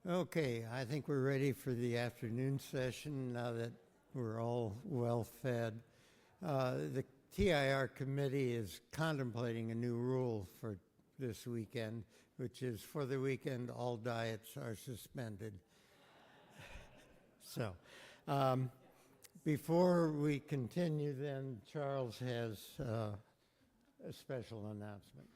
Okay, I think we're ready for the afternoon session now that we're all well fed. The TIR committee is contemplating a new rule for this weekend, which is for the weekend all diets are suspended. So, before we continue then, Charles has a special announcement.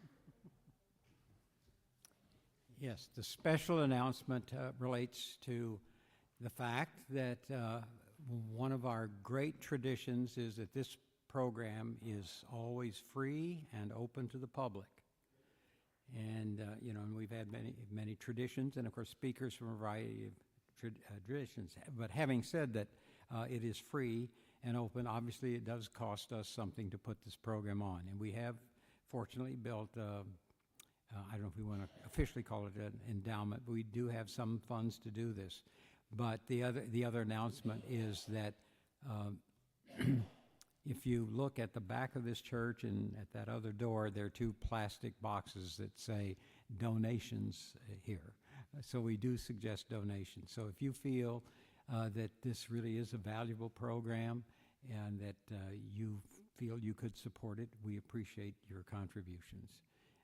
Yes, the special announcement relates to the fact that one of our great traditions is that this program is always free and open to the public. And, and we've had many traditions and, of course, speakers from a variety of traditions. But having said that, it is free and open. Obviously, it does cost us something to put this program on. And we have, fortunately, built I don't know if we want to officially call it an endowment, but we do have some funds to do this. But the other announcement is that if you look at the back of this church and at that other door, there are two plastic boxes that say donations here. So we do suggest donations. So if you feel that this really is a valuable program and that you feel you could support it, we appreciate your contributions.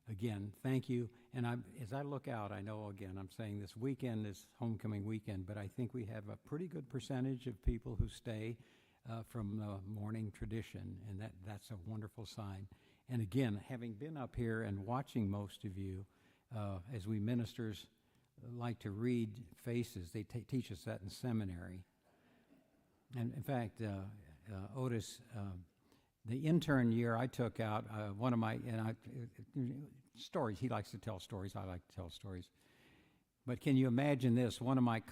Again, thank you. And as I look out, I know, again, I'm saying this weekend is homecoming weekend, but I think we have a pretty good percentage of people who stay from the morning tradition, and that's a wonderful sign. And again, having been up here and watching most of you, as we ministers like to read faces, they teach us that in seminary. And in fact, Otis, the intern year I took out, one of my stories, he likes to tell stories, I like to tell stories. But can you imagine this? One of my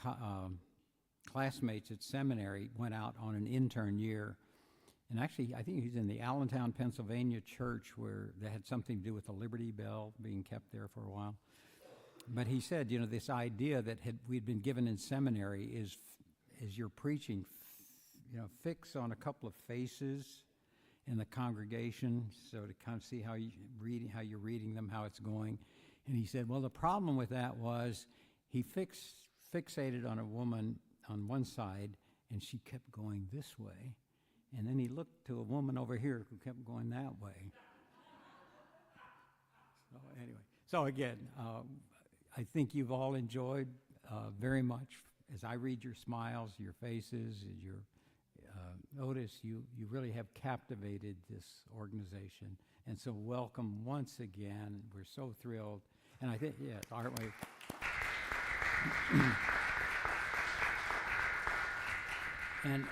classmates at seminary went out on an intern year, and actually I think he's in the Allentown, Pennsylvania church where that had something to do with the Liberty Bell being kept there for a while. But he said, this idea that we'd been given in seminary is you're preaching, fix on a couple of faces in the congregation, so to kind of see how you're reading them, how it's going. And he said, well, the problem with that was he fixated on a woman on one side, and she kept going this way. And then he looked to a woman over here who kept going that way. So anyway, so again, I think you've all enjoyed very much, as I read your smiles, your faces, your Otis, you really have captivated this organization. And so welcome once again. We're so thrilled. And I think, yes, aren't we? And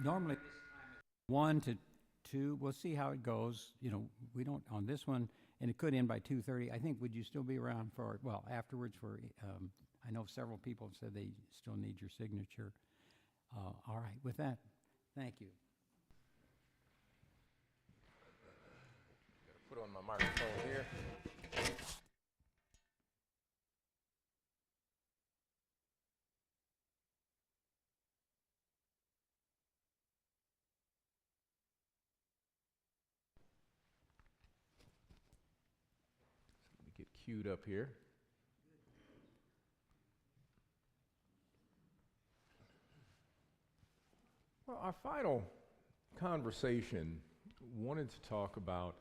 normally this time is 1 to 2. We'll see how it goes. We don't, on this one, and it could end by 2:30. I think, would you still be around for, afterwards for, I know several people have said they still need your signature. All right, with that, thank you. Put on my microphone here. Let me get queued up here. Well, our final conversation wanted to talk about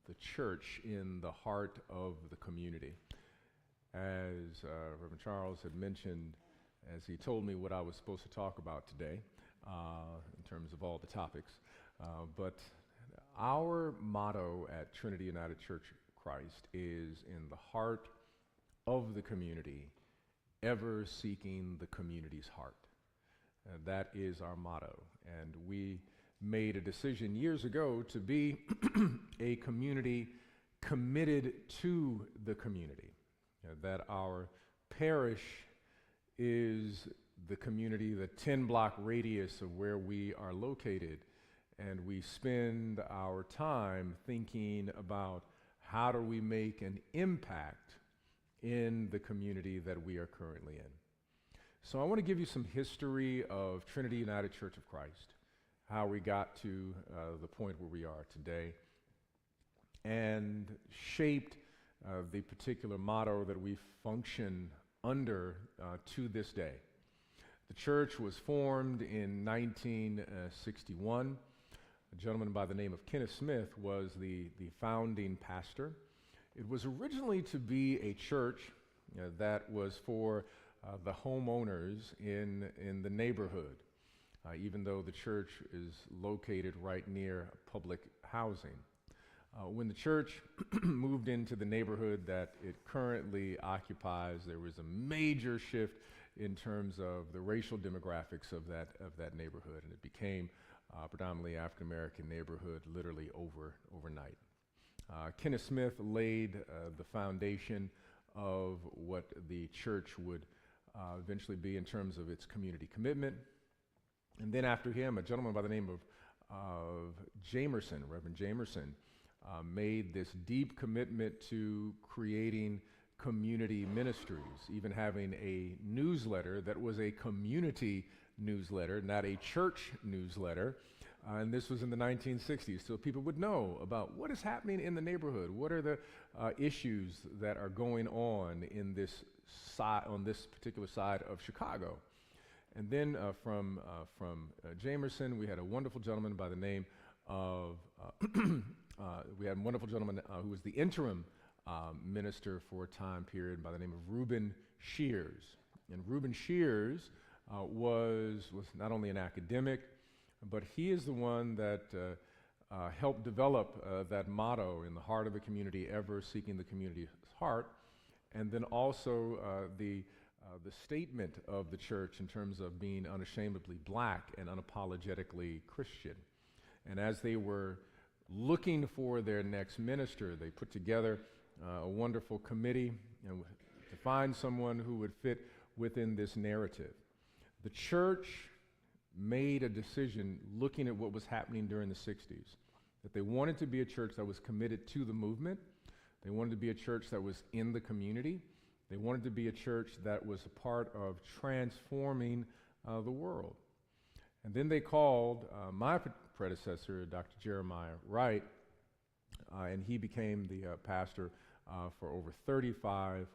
the church in the heart of the community. As Reverend Charles had mentioned, as he told me what I was supposed to talk about today, in terms of all the topics, but our motto at Trinity United Church of Christ is in the heart of the community, ever seeking the community's heart. That is our motto, and we made a decision years ago to be a community committed to the community, that our parish is the community, the 10-block radius of where we are located, and we spend our time thinking about how do we make an impact in the community that we are currently in. So I want to give you some history of Trinity United Church of Christ, how we got to the point where we are today, and shaped the particular motto that we function under to this day. The church was formed in 1961. A gentleman by the name of Kenneth Smith was the founding pastor. It was originally to be a church that was for the homeowners in the neighborhood, even though the church is located right near public housing. When the church moved into the neighborhood that it currently occupies, there was a major shift in terms of the racial demographics of that neighborhood, and it became predominantly African American neighborhood literally overnight. Kenneth Smith laid the foundation of what the church would eventually be in terms of its community commitment. And then after him, a gentleman by the name of Jamerson, Reverend Jamerson, made this deep commitment to creating community ministries, even having a newsletter that was a community newsletter, not a church newsletter. And this was in the 1960s, so people would know about what is happening in the neighborhood, what are the issues that are going on in this on this particular side of Chicago. And then from Jamerson, we had a wonderful gentleman by the name of who was the interim minister for a time period by the name of Reuben Shears. And Reuben Shears was not only an academic, but he is the one that helped develop that motto, in the heart of the community, ever seeking the community's heart, and then also the statement of the church in terms of being unashamedly black and unapologetically Christian. And as they were looking for their next minister, they put together a wonderful committee to find someone who would fit within this narrative. The church made a decision, looking at what was happening during the 60s, that they wanted to be a church that was committed to the movement. They wanted to be a church that was in the community. They wanted to be a church that was a part of transforming the world. And then they called my predecessor, Dr. Jeremiah Wright, and he became the pastor for over 35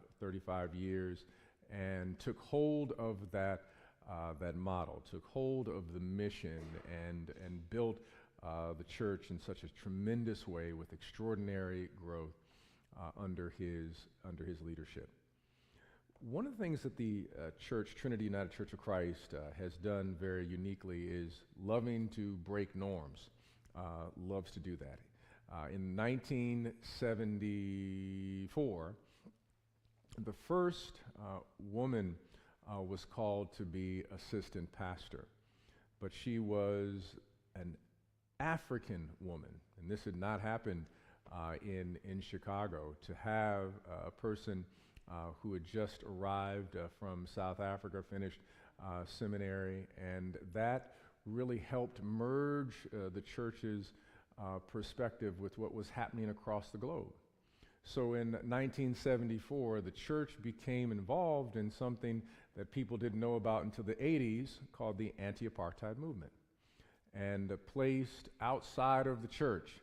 years, and took hold of that model, took hold of the mission, and built the church in such a tremendous way with extraordinary growth under his leadership. One of the things that the church, Trinity United Church of Christ, has done very uniquely is loving to break norms, loves to do that. In 1974, the first woman was called to be assistant pastor, but she was an African woman, and this had not happened in Chicago, to have a person who had just arrived from South Africa, finished seminary, and that really helped merge the church's perspective with what was happening across the globe. So in 1974, the church became involved in something that people didn't know about until the 80s, called the anti-apartheid movement, and placed outside of the church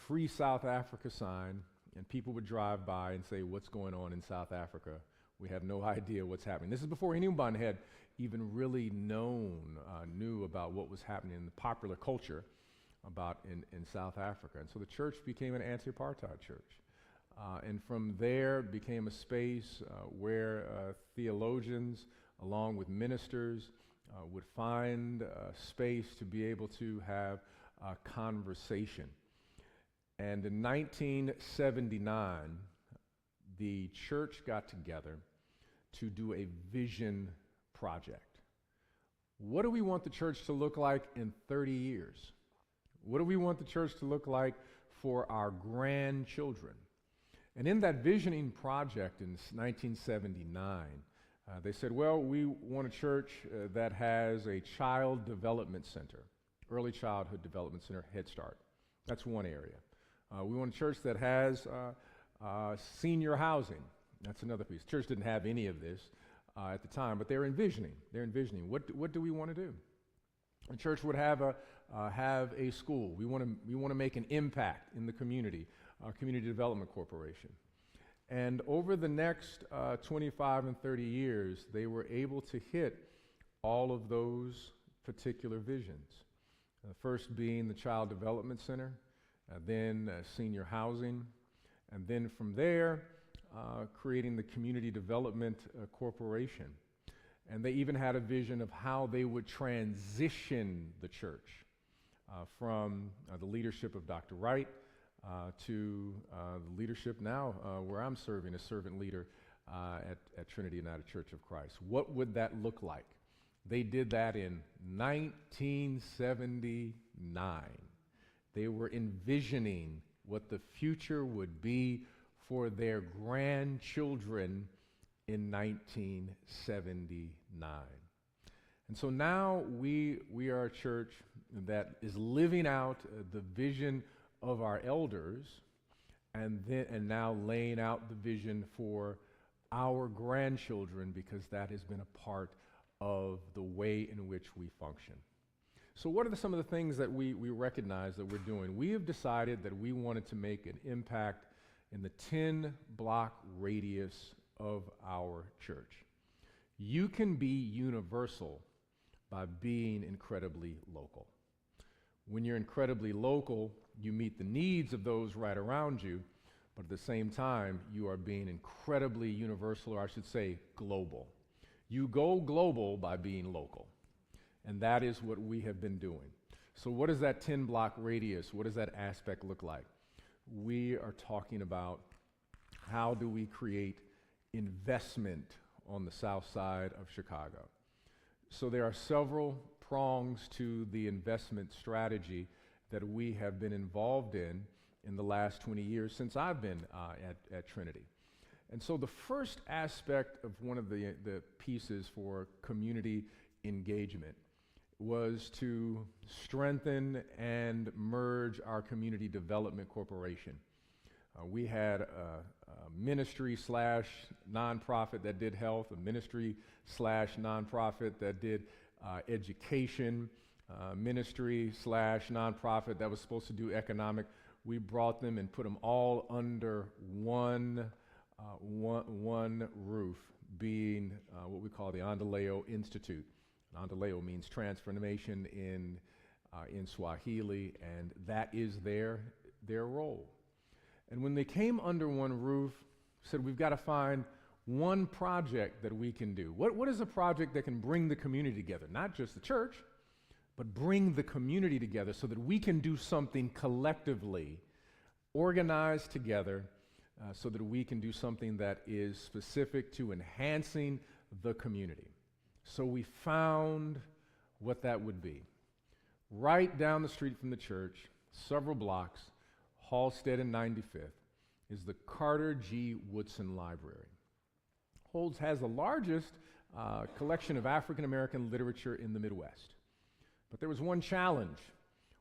Free South Africa sign, and people would drive by and say, "What's going on in South Africa? We have no idea what's happening." This is before anyone had even really knew about what was happening in the popular culture about in South Africa. And so the church became an anti-apartheid church. And from there it became a space where theologians, along with ministers, would find space to be able to have a conversation. And in 1979, the church got together to do a vision project. What do we want the church to look like in 30 years? What do we want the church to look like for our grandchildren? And in that visioning project in 1979, they said, well, we want a church that has a child development center, early childhood development center, Head Start. That's one area. We want a church that has senior housing. That's another piece. The church didn't have any of this at the time, but they're envisioning. What do we want to do? The church would have a school. We want to make an impact in the community, Community Development Corporation. And over the next 25 and 30 years, they were able to hit all of those particular visions. First being the Child Development Center, then senior housing, and then from there, creating the Community Development Corporation. And they even had a vision of how they would transition the church from the leadership of Dr. Wright to the leadership now where I'm serving as servant leader at Trinity United Church of Christ. What would that look like? They did that in 1979. They were envisioning what the future would be for their grandchildren in 1979. And so now we are a church that is living out the vision of our elders and now laying out the vision for our grandchildren, because that has been a part of the way in which we function. So what are some of the things that we recognize that we're doing? We have decided that we wanted to make an impact in the 10-block radius of our church. You can be universal by being incredibly local. When you're incredibly local, you meet the needs of those right around you, but at the same time, you are being incredibly universal, or I should say global. You go global by being local, and that is what we have been doing. So what is that 10-block radius? What does that aspect look like? We are talking about how do we create investment on the south side of Chicago. So there are several prongs to the investment strategy that we have been involved in the last 20 years since I've been at Trinity. And so the first aspect of one of the pieces for community engagement was to strengthen and merge our Community Development Corporation. We had a ministry / nonprofit that did health, a ministry / nonprofit that did education, ministry / nonprofit that was supposed to do economic. We brought them and put them all under one roof, being what we call the Andaleo Institute. Andaleo means transformation in Swahili, and that is their role. And when they came under one roof, said we've got to find one project that we can do. What is a project that can bring the community together? Not just the church, but bring the community together so that we can do something collectively, organized together, so that we can do something that is specific to enhancing the community. So we found what that would be. Right down the street from the church, several blocks, Halstead and 95th, is the Carter G. Woodson Library. Has the largest collection of African American literature in the Midwest. But there was one challenge.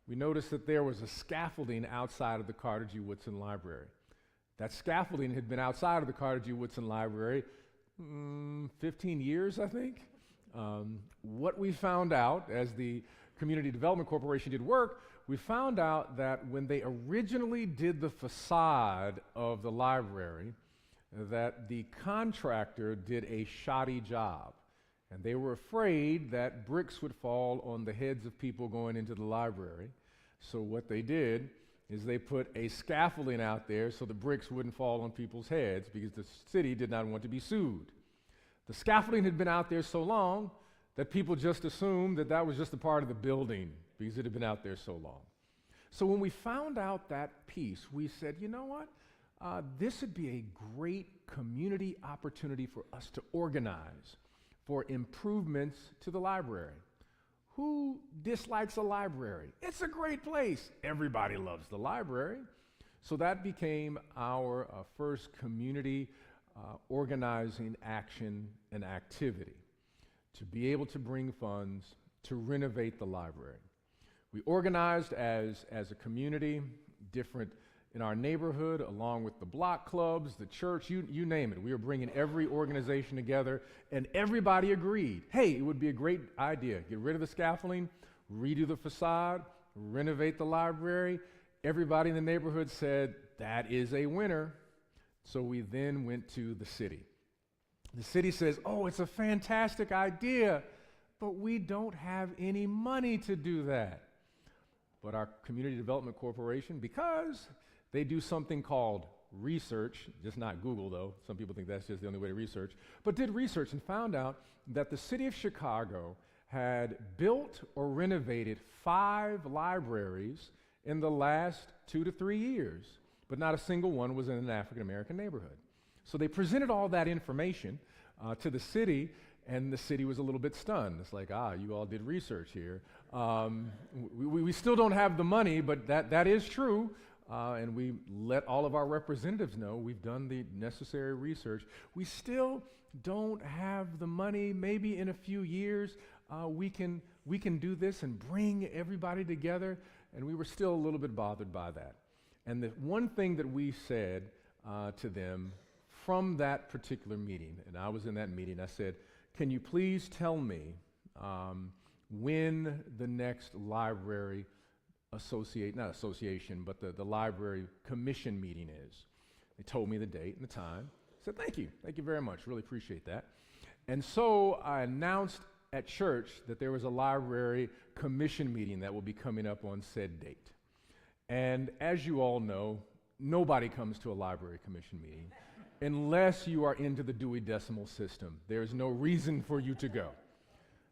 We noticed that there was a scaffolding outside of the Carter G. Woodson Library. That scaffolding had been outside of the Carter G. Woodson Library 15 years, I think. What we found out as the Community Development Corporation did work, we found out that when they originally did the facade of the library, that the contractor did a shoddy job. And they were afraid that bricks would fall on the heads of people going into the library. So what they did is they put a scaffolding out there so the bricks wouldn't fall on people's heads, because the city did not want to be sued. The scaffolding had been out there so long that people just assumed that that was just a part of the building because it had been out there so long. So when we found out that piece, we said, you know what? This would be a great community opportunity for us to organize for improvements to the library. Who dislikes a library? It's a great place. Everybody loves the library. So that became our first community organizing action and activity, to be able to bring funds to renovate the library. We organized as a community, different in our neighborhood, along with the block clubs, the church, you name it. We were bringing every organization together, and everybody agreed, hey, it would be a great idea. Get rid of the scaffolding, redo the facade, renovate the library. Everybody in the neighborhood said, that is a winner. So we then went to the city. The city says, oh, it's a fantastic idea, but we don't have any money to do that. But our Community Development Corporation, because they do something called research, just not Google though, some people think that's just the only way to research, but did research and found out that the city of Chicago had built or renovated 5 libraries in the last 2 to 3 years, but not a single one was in an African American neighborhood. So they presented all that information to the city, and the city was a little bit stunned. It's like, you all did research here. We still don't have the money, but that is true. And we let all of our representatives know we've done the necessary research. We still don't have the money. Maybe in a few years we can do this and bring everybody together. And we were still a little bit bothered by that. And the one thing that we said to them from that particular meeting, and I was in that meeting, I said, can you please tell me when the next library not association, but the library commission meeting is? They told me the date and the time. I said, thank you very much, really appreciate that. And so I announced at church that there was a library commission meeting that will be coming up on said date. And as you all know, nobody comes to a library commission meeting unless you are into the Dewey Decimal System. There's no reason for you to go.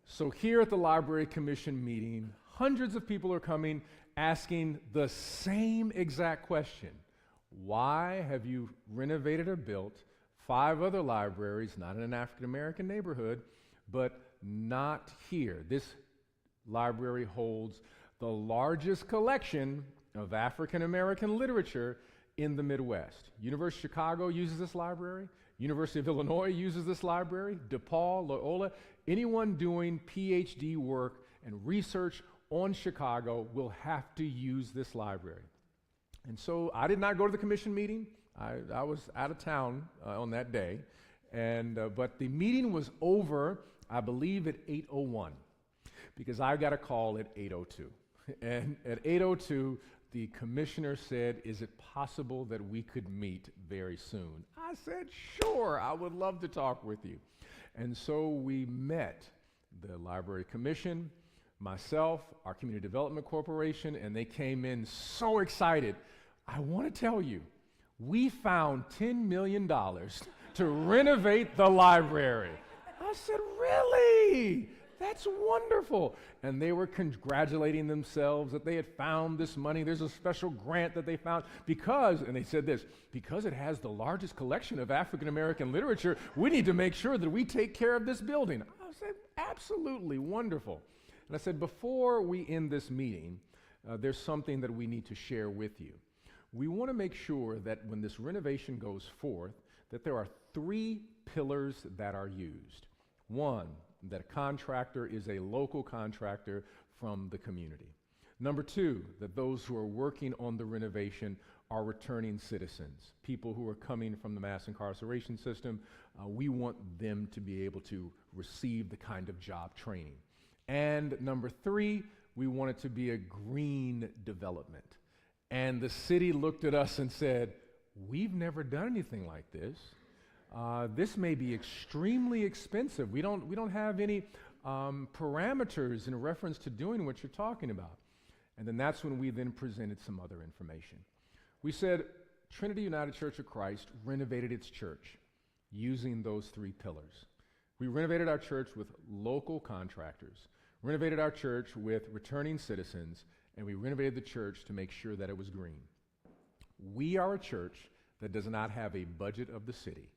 So here at the library commission meeting, hundreds of people are coming asking the same exact question. Why have you renovated or built 5 other libraries, not in an African American neighborhood, but not here? This library holds the largest collection of African American literature in the Midwest. University of Chicago uses this library. University of Illinois uses this library. DePaul, Loyola, anyone doing PhD work and research on Chicago will have to use this library. And so I did not go to the commission meeting. I was out of town on that day. But the meeting was over, I believe, at 8:01, because I got a call at 8:02. And at 8:02, the commissioner said, is it possible that we could meet very soon? I said, sure, I would love to talk with you. And so we met, the Library Commission, myself, our Community Development Corporation, and they came in so excited. I want to tell you, we found $10 million to renovate the library. I said, really? That's wonderful. And they were congratulating themselves that they had found this money. There's a special grant that they found because, and they said this, because it has the largest collection of African American literature, we need to make sure that we take care of this building. I said, absolutely wonderful. And I said, before we end this meeting, there's something that we need to share with you. We want to make sure that when this renovation goes forth, that there are 3 pillars that are used. 1, that a contractor is a local contractor from the community. Number 2, that those who are working on the renovation are returning citizens, people who are coming from the mass incarceration system. We want them to be able to receive the kind of job training. And number 3, we want it to be a green development. And the city looked at us and said, we've never done anything like this. This may be extremely expensive. We don't have any parameters in reference to doing what you're talking about. And then that's when we then presented some other information. We said Trinity United Church of Christ renovated its church using those 3 pillars. We renovated our church with local contractors, renovated our church with returning citizens, and we renovated the church to make sure that it was green. We are a church that does not have a budget of the city.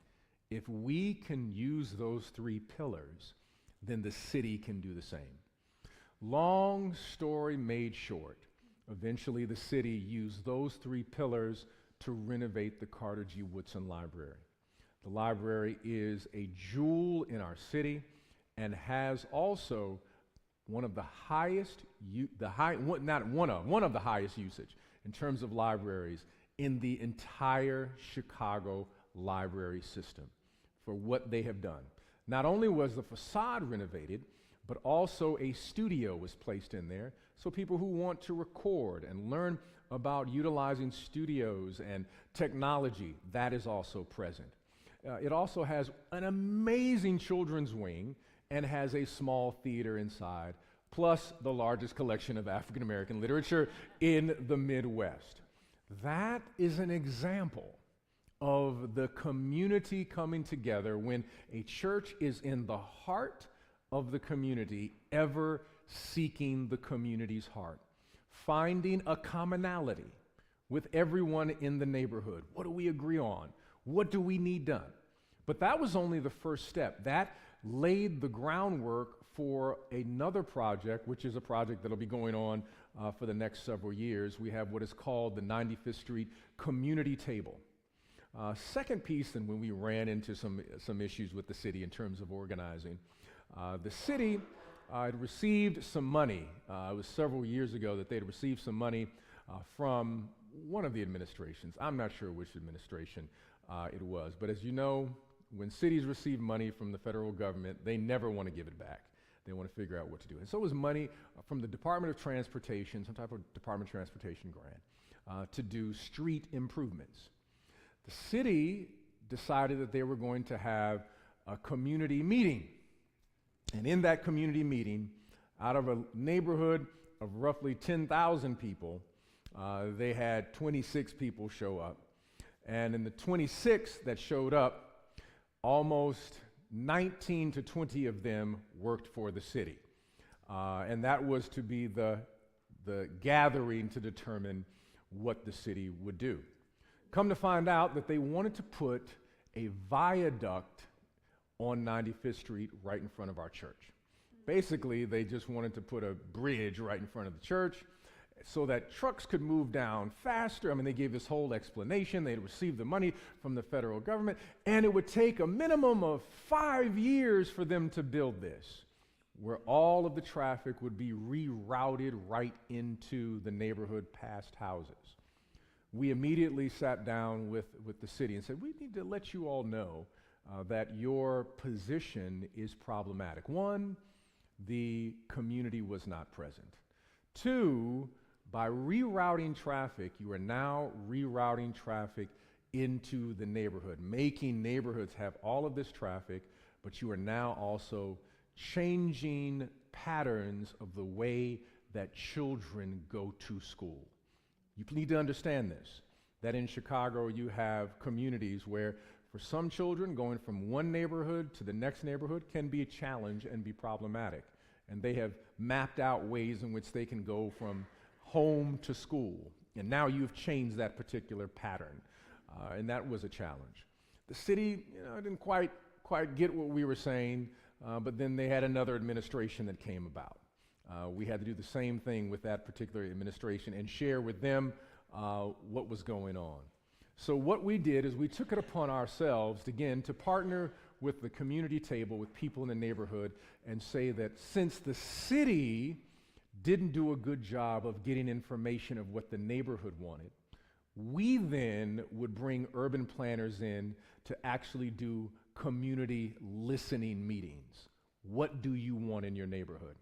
If we can use those 3 pillars, then the city can do the same. Long story made short, eventually the city used those 3 pillars to renovate the Carter G. Woodson Library. The library is a jewel in our city and has also one of the highest, one of the highest usage in terms of libraries in the entire Chicago library system for what they have done. Not only was the facade renovated, but also a studio was placed in there. So people who want to record and learn about utilizing studios and technology, that is also present. It also has an amazing children's wing and has a small theater inside, plus the largest collection of African American literature in the Midwest. That is an example of the community coming together when a church is in the heart of the community, ever seeking the community's heart, finding a commonality with everyone in the neighborhood. What do we agree on? What do we need done? But that was only the first step. That laid the groundwork for another project, which is a project that'll be going on for the next several years. We have what is called the 95th Street Community Table. Second piece, and when we ran into some issues with the city in terms of organizing, the city had received some money. It was several years ago that they'd received some money from one of the administrations. I'm not sure which administration it was, but as you know, when cities receive money from the federal government, they never want to give it back. They want to figure out what to do. And so it was money from the Department of Transportation, some type of Department of Transportation grant, to do street improvements. The city decided that they were going to have a community meeting. And in that community meeting, out of a neighborhood of roughly 10,000 people, they had 26 people show up. And in the 26 that showed up, almost 19 to 20 of them worked for the city. And that was to be the gathering to determine what the city would do. Come to find out that they wanted to put a viaduct on 95th Street right in front of our church. Basically, they just wanted to put a bridge right in front of the church so that trucks could move down faster. I mean, they gave this whole explanation. They'd received the money from the federal government, and it would take a minimum of 5 years for them to build this, where all of the traffic would be rerouted right into the neighborhood past houses. We immediately sat down with the city and said, we need to let you all know that your position is problematic. One, the community was not present. Two, by rerouting traffic, you are now rerouting traffic into the neighborhood, making neighborhoods have all of this traffic, but you are now also changing patterns of the way that children go to school. You need to understand this, that in Chicago you have communities where for some children going from one neighborhood to the next neighborhood can be a challenge and be problematic. And they have mapped out ways in which they can go from home to school. And now you've changed that particular pattern. And that was a challenge. The city, didn't quite get what we were saying, but then they had another administration that came about. We had to do the same thing with that particular administration and share with them what was going on. So what we did is we took it upon ourselves, again, to partner with the community table, with people in the neighborhood, and say that since the city didn't do a good job of getting information of what the neighborhood wanted, we then would bring urban planners in to actually do community listening meetings. What do you want in your neighborhood?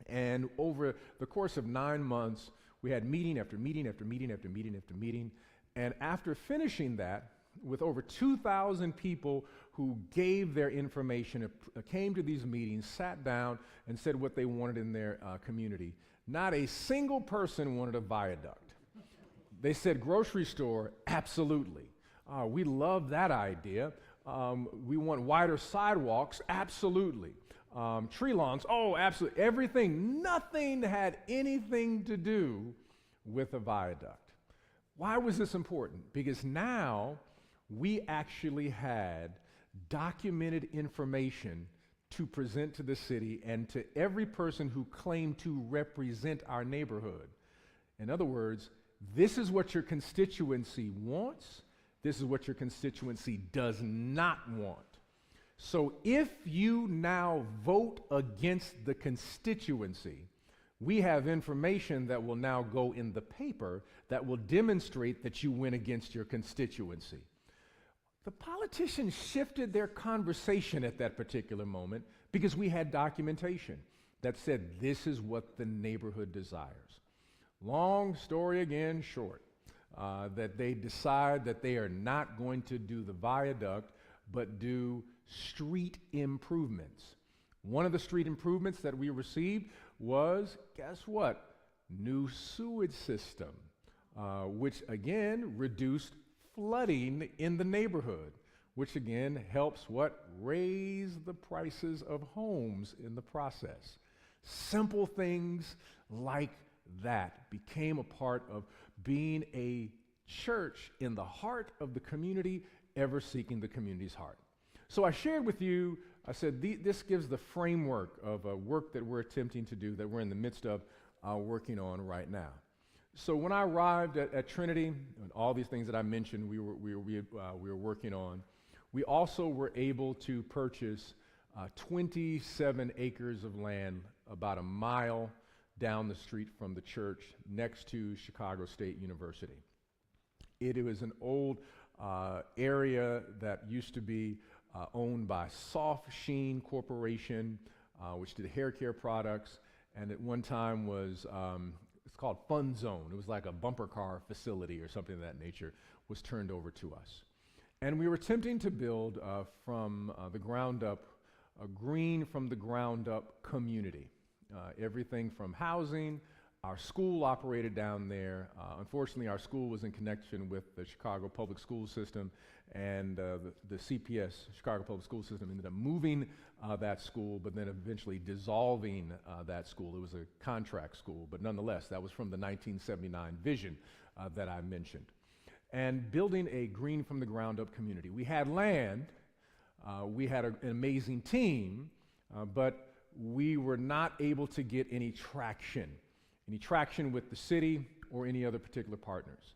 And over the course of 9 months, we had meeting after meeting after meeting after meeting after meeting. And after finishing that, with over 2,000 people who gave their information, came to these meetings, sat down, and said what they wanted in their community, not a single person wanted a viaduct. They said grocery store, absolutely. We love that idea. We want wider sidewalks, absolutely. Tree lawns, oh, absolutely. Everything, nothing had anything to do with a viaduct. Why was this important? Because now we actually had documented information to present to the city and to every person who claimed to represent our neighborhood. In other words, this is what your constituency wants. This is what your constituency does not want. So if you now vote against the constituency, we have information that will now go in the paper that will demonstrate that you went against your constituency. The politicians shifted their conversation at that particular moment because we had documentation that said this is what the neighborhood desires. Long story again short, that they decide that they are not going to do the viaduct, but do street improvements. One of the street improvements that we received was, guess what? New sewage system, which again reduced flooding in the neighborhood, which again helps what? Raise the prices of homes in the process. Simple things like that became a part of being a church in the heart of the community, ever seeking the community's heart. So I shared with you, I said this gives the framework of work that we're attempting to do, that we're in the midst of working on right now. So when I arrived at Trinity, and all these things that I mentioned we were working on, we also were able to purchase 27 acres of land about a mile down the street from the church next to Chicago State University. It was an old area that used to be owned by Soft Sheen Corporation, which did hair care products, and at one time was, it's called Fun Zone. It was like a bumper car facility or something of that nature, was turned over to us. And we were attempting to build from the ground up, a green from the ground up community. Everything from housing, our school operated down there. Unfortunately, our school was in connection with the Chicago Public School System, and the CPS, Chicago Public School System, ended up moving that school, but then eventually dissolving that school. It was a contract school, but nonetheless, that was from the 1979 vision that I mentioned. And building a green from the ground up community. We had land, we had an amazing team, but we were not able to get any traction with the city or any other particular partners.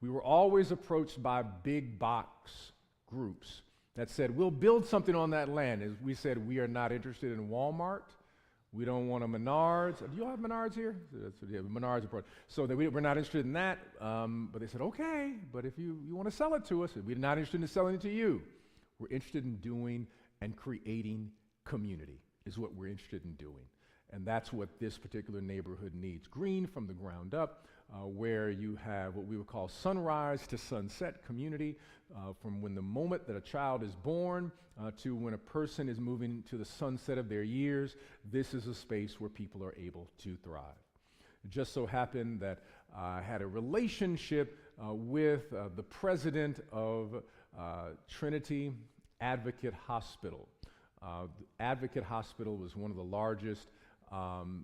We were always approached by big box groups that said, we'll build something on that land. As we said, we are not interested in Walmart. We don't want a Menards. Do you all have Menards here? Yeah, Menards approach. So that we're not interested in that. But they said, okay, but if you want to sell it to us, we're not interested in selling it to you. We're interested in doing and creating community is what we're interested in doing. And that's what this particular neighborhood needs. Green from the ground up, where you have what we would call sunrise to sunset community, from when the moment that a child is born to when a person is moving to the sunset of their years. This is a space where people are able to thrive. It just so happened that I had a relationship with the president of Trinity Advocate Hospital. Advocate Hospital was one of the largest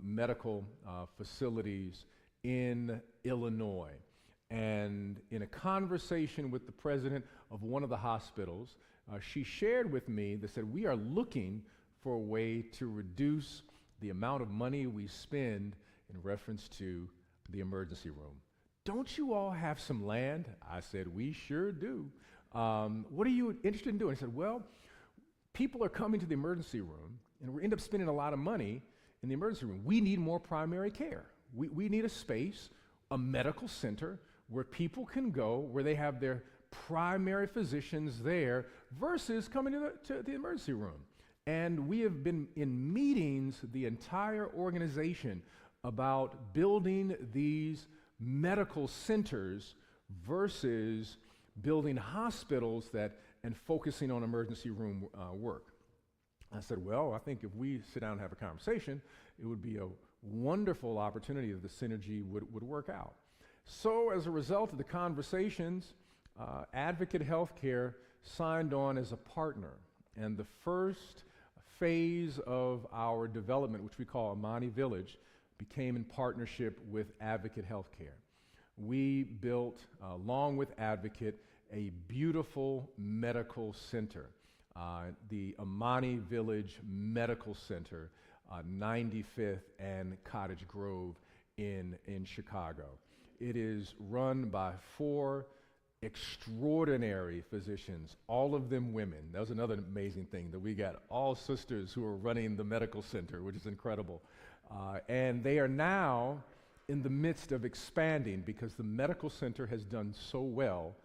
medical facilities in Illinois. And in a conversation with the president of one of the hospitals, she shared with me that said, we are looking for a way to reduce the amount of money we spend in reference to the emergency room. Don't you all have some land? I said, we sure do. What are you interested in doing? I said, well, people are coming to the emergency room, and we end up spending a lot of money in the emergency room. We need more primary care. We need a space, a medical center, where people can go, where they have their primary physicians there, versus coming to the emergency room. And we have been in meetings, the entire organization, about building these medical centers versus building hospitals and focusing on emergency room work. I said, well, I think if we sit down and have a conversation, it would be a wonderful opportunity that the synergy would work out. So as a result of the conversations, Advocate Healthcare signed on as a partner. And the first phase of our development, which we call Amani Village, became in partnership with Advocate Healthcare. We built, along with Advocate, a beautiful medical center, the Amani Village Medical Center, 95th and Cottage Grove in Chicago. It is run by 4 extraordinary physicians, all of them women. That was another amazing thing, that we got all sisters who are running the medical center, which is incredible. And they are now in the midst of expanding, because the medical center has done so well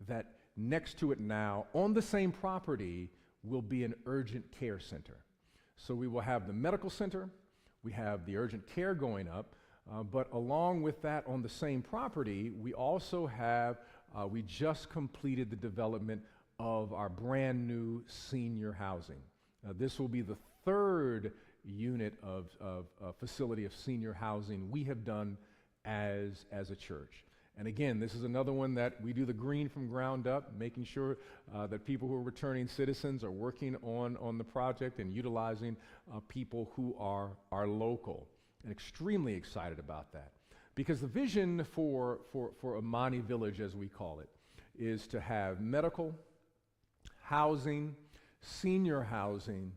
that next to it now, on the same property, will be an urgent care center. So we will have the medical center, we have the urgent care going up, but along with that on the same property, we also have, we just completed the development of our brand new senior housing. This will be the third unit of facility of senior housing we have done as a church. And again, this is another one that we do the green from ground up, making sure that people who are returning citizens are working on the project and utilizing people who are local. And extremely excited about that. Because the vision for Amani Village, as we call it, is to have medical, housing, senior housing,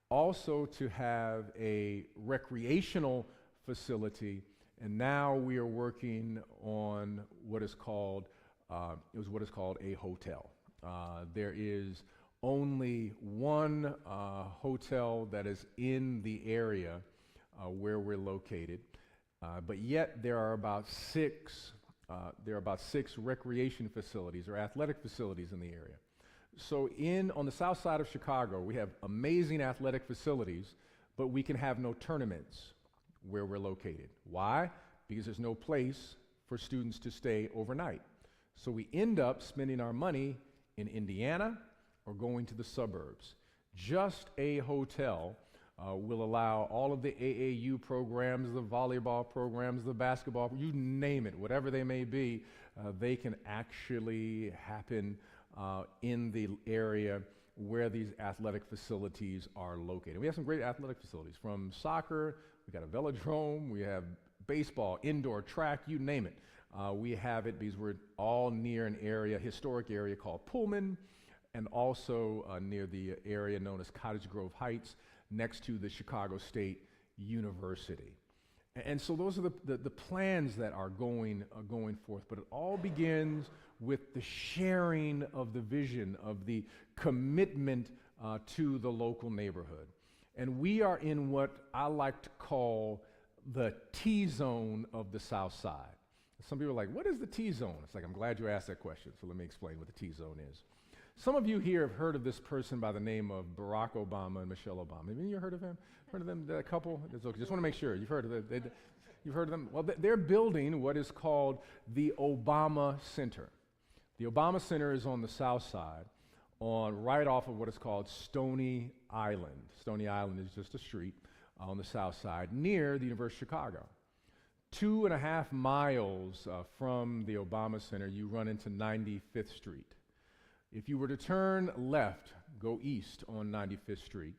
also to have a recreational facility, and now we are working on what is called a hotel. There is only one hotel that is in the area where we're located, but yet there are about six recreation facilities or athletic facilities in the area. So on the south side of Chicago, we have amazing athletic facilities, but we can have no tournaments where we're located. Why? Because there's no place for students to stay overnight. So we end up spending our money in Indiana or going to the suburbs. Just a hotel will allow all of the AAU programs, the volleyball programs, the basketball, you name it, whatever they may be, they can actually happen in the area where these athletic facilities are located. We have some great athletic facilities, from soccer, we got a velodrome, we have baseball, indoor track, you name it. We have it because we're all near an area, historic area called Pullman, and also near the area known as Cottage Grove Heights, next to the Chicago State University. And so those are the plans that are going forth, but it all begins with the sharing of the vision, of the commitment to the local neighborhood. And we are in what I like to call the T-zone of the South Side. Some people are like, what is the T-zone? It's like, I'm glad you asked that question, so let me explain what the T-zone is. Some of you here have heard of this person by the name of Barack Obama and Michelle Obama. Have you heard of him? Heard of them, that couple? It's okay. Just want to make sure. You've heard of it. You've heard of them? Well, they're building what is called the Obama Center. The Obama Center is on the south side, right off of what is called Stony Island. Stony Island is just a street on the south side, near the University of Chicago. 2.5 miles from the Obama Center, you run into 95th Street. If you were to turn left, go east on 95th Street,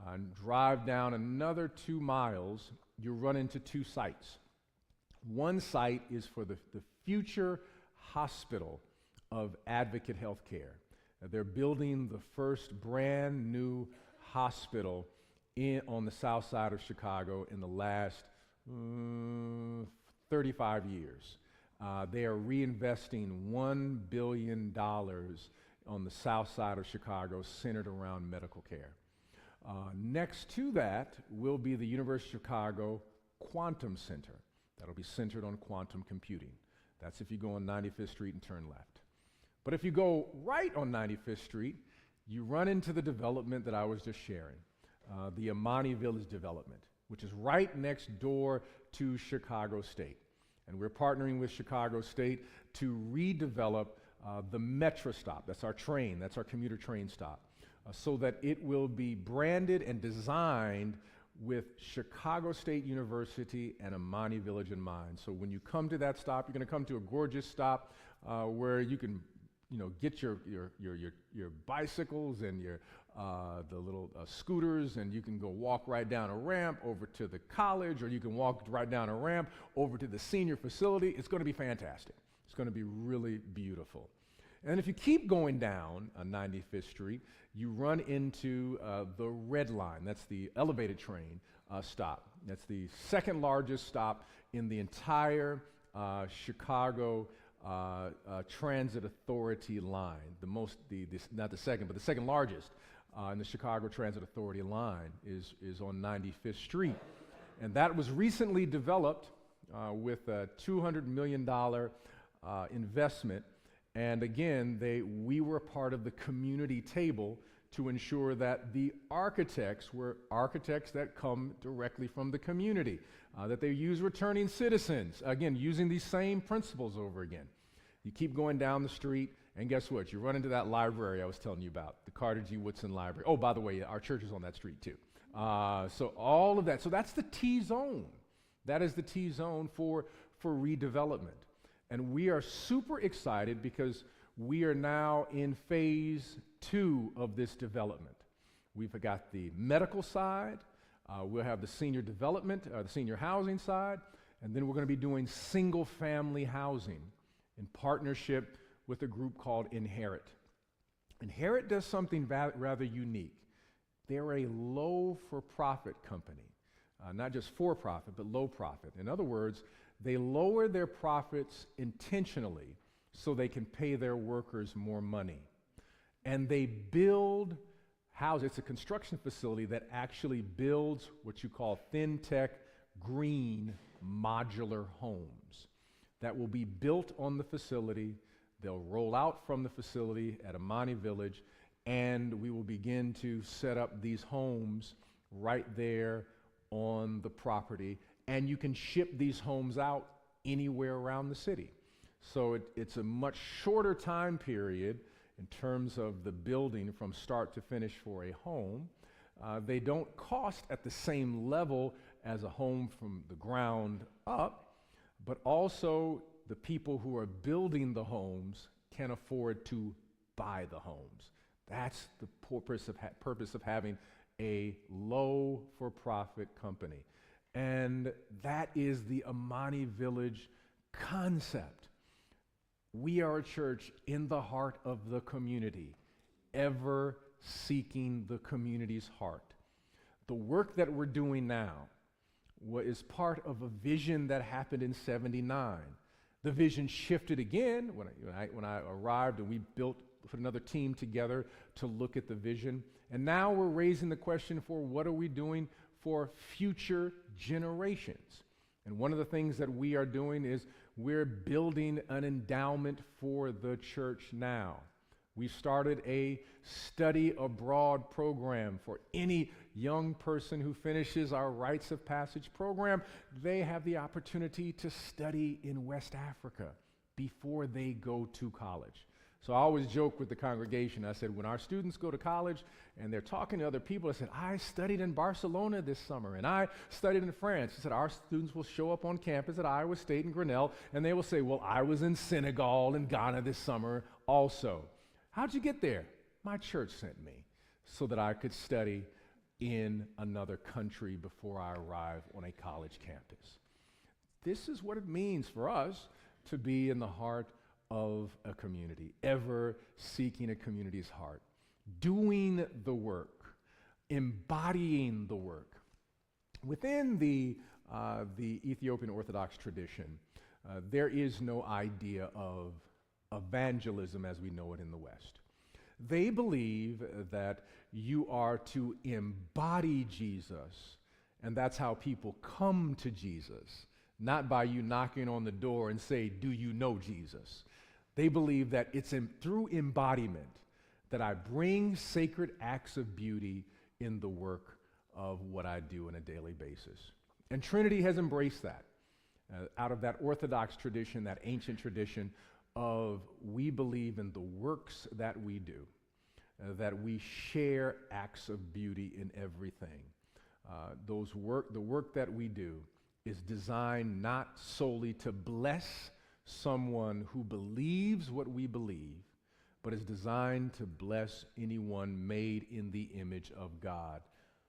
and drive down another 2 miles, you run into two sites. One site is for the future hospital of Advocate Healthcare. They're building the first brand new hospital on the south side of Chicago in the last 35 years. They are reinvesting $1 billion on the south side of Chicago, centered around medical care. Next to that will be the University of Chicago Quantum Center. That'll be centered on quantum computing. That's if you go on 95th Street and turn left. But if you go right on 95th Street, you run into the development that I was just sharing, the Amani Village development, which is right next door to Chicago State. And we're partnering with Chicago State to redevelop the Metro stop. That's our train, that's our commuter train stop, so that it will be branded and designed with Chicago State University and Amani Village in mind. So when you come to that stop, you're going to come to a gorgeous stop where you can, get your bicycles and the little scooters, and you can go walk right down a ramp over to the college, or you can walk right down a ramp over to the senior facility. It's going to be fantastic. It's going to be really beautiful. And if you keep going down 95th Street, you run into the Red Line. That's the elevated train stop. That's the second largest stop in the entire Chicago Transit Authority line. Not the second, but the second largest in the Chicago Transit Authority line is on 95th Street. And that was recently developed with a $200 million investment. And again, we were part of the community table to ensure that the architects were architects that come directly from the community, that they use returning citizens, again, using these same principles over again. You keep going down the street, and guess what? You run into that library I was telling you about, the Carter G. Woodson Library. Oh, by the way, our church is on that street too. So all of that. So that's the T-zone. That is the T-zone for redevelopment. And we are super excited because we are now in phase 2 of this development. We've got the medical side, we'll have the senior development, the senior housing side, and then we're going to be doing single-family housing in partnership with a group called Inherit. Inherit does something rather unique. They're a low-for-profit company, not just for-profit, but low-profit. In other words, they lower their profits intentionally so they can pay their workers more money. And they build houses. It's a construction facility that actually builds what you call thin-tech, green, modular homes that will be built on the facility. They'll roll out from the facility at Amani Village, and we will begin to set up these homes right there on the property. And you can ship these homes out anywhere around the city. So it's a much shorter time period in terms of the building from start to finish for a home. They don't cost at the same level as a home from the ground up, but also the people who are building the homes can afford to buy the homes. That's the purpose of having a low-for-profit company. And that is the Amani Village concept. We are a church in the heart of the community, ever seeking the community's heart. The work that we're doing now is part of a vision that happened in '79. The vision shifted again when I arrived, and we put another team together to look at the vision. And now we're raising the question for what are we doing for future generations. And one of the things that we are doing is we're building an endowment for the church now. We started a study abroad program for any young person who finishes our Rites of Passage program. They have the opportunity to study in West Africa before they go to college. So I always joke with the congregation. I said, when our students go to college and they're talking to other people, I said, I studied in Barcelona this summer, and I studied in France. I said, our students will show up on campus at Iowa State and Grinnell, and they will say, well, I was in Senegal and Ghana this summer also. How'd you get there? My church sent me so that I could study in another country before I arrive on a college campus. This is what it means for us to be in the heart of a community, ever seeking a community's heart, doing the work, embodying the work. Within the Ethiopian Orthodox tradition, there is no idea of evangelism as we know it in the West. They believe that you are to embody Jesus, and that's how people come to Jesus, not by you knocking on the door and say, do you know Jesus? They believe that it's through embodiment that I bring sacred acts of beauty in the work of what I do on a daily basis. And Trinity has embraced that. Out of that Orthodox tradition, that ancient tradition of we believe in the works that we do, that we share acts of beauty in everything. The work that we do is designed not solely to bless someone who believes what we believe, but is designed to bless anyone made in the image of God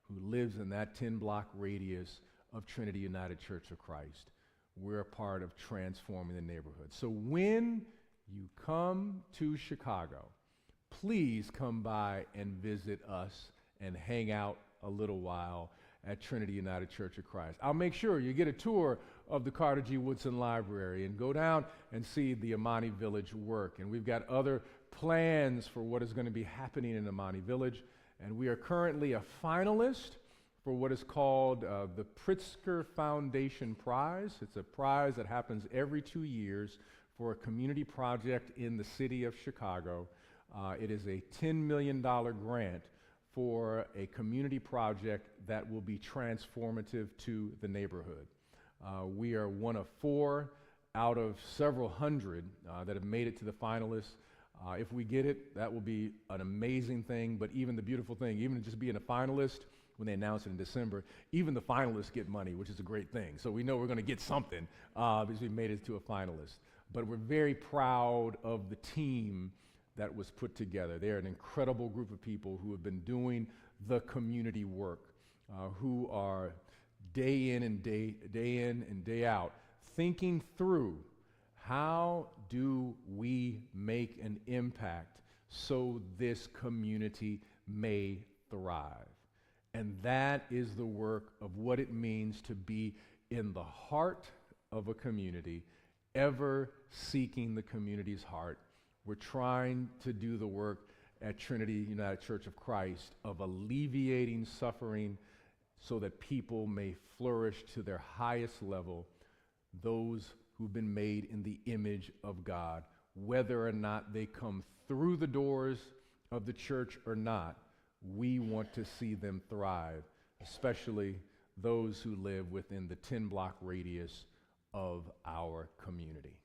who lives in that 10-block radius of Trinity United Church of Christ. We're a part of transforming the neighborhood. So when you come to Chicago, please come by and visit us and hang out a little while at Trinity United Church of Christ. I'll make sure you get a tour of the Carter G. Woodson Library and go down and see the Amani Village work. And we've got other plans for what is going to be happening in Amani Village. And we are currently a finalist for what is called the Pritzker Foundation Prize. It's a prize that happens every 2 years for a community project in the city of Chicago. It is a $10 million grant for a community project that will be transformative to the neighborhood. We are one of 4 out of several hundred that have made it to the finalists. If we get it, that will be an amazing thing, but even the beautiful thing, even just being a finalist, when they announce it in December, even the finalists get money, which is a great thing. So we know we're going to get something because we made it to a finalist. But we're very proud of the team that was put together. They're an incredible group of people who have been doing the community work, who are day in and day out, thinking through how do we make an impact so this community may thrive. And that is the work of what it means to be in the heart of a community, ever seeking the community's heart. We're trying to do the work at Trinity United Church of Christ of alleviating suffering so that people may flourish to their highest level, those who've been made in the image of God, whether or not they come through the doors of the church or not. We want to see them thrive, especially those who live within the 10-block radius of our community.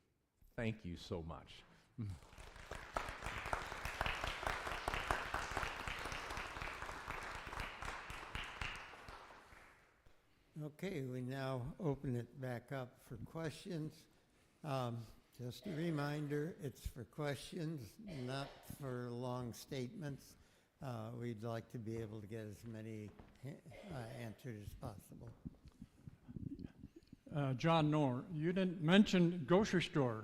Thank you so much. Okay, we now open it back up for questions. Just a reminder, it's for questions, not for long statements. We'd like to be able to get as many answered as possible. John Knorr, you didn't mention grocery store.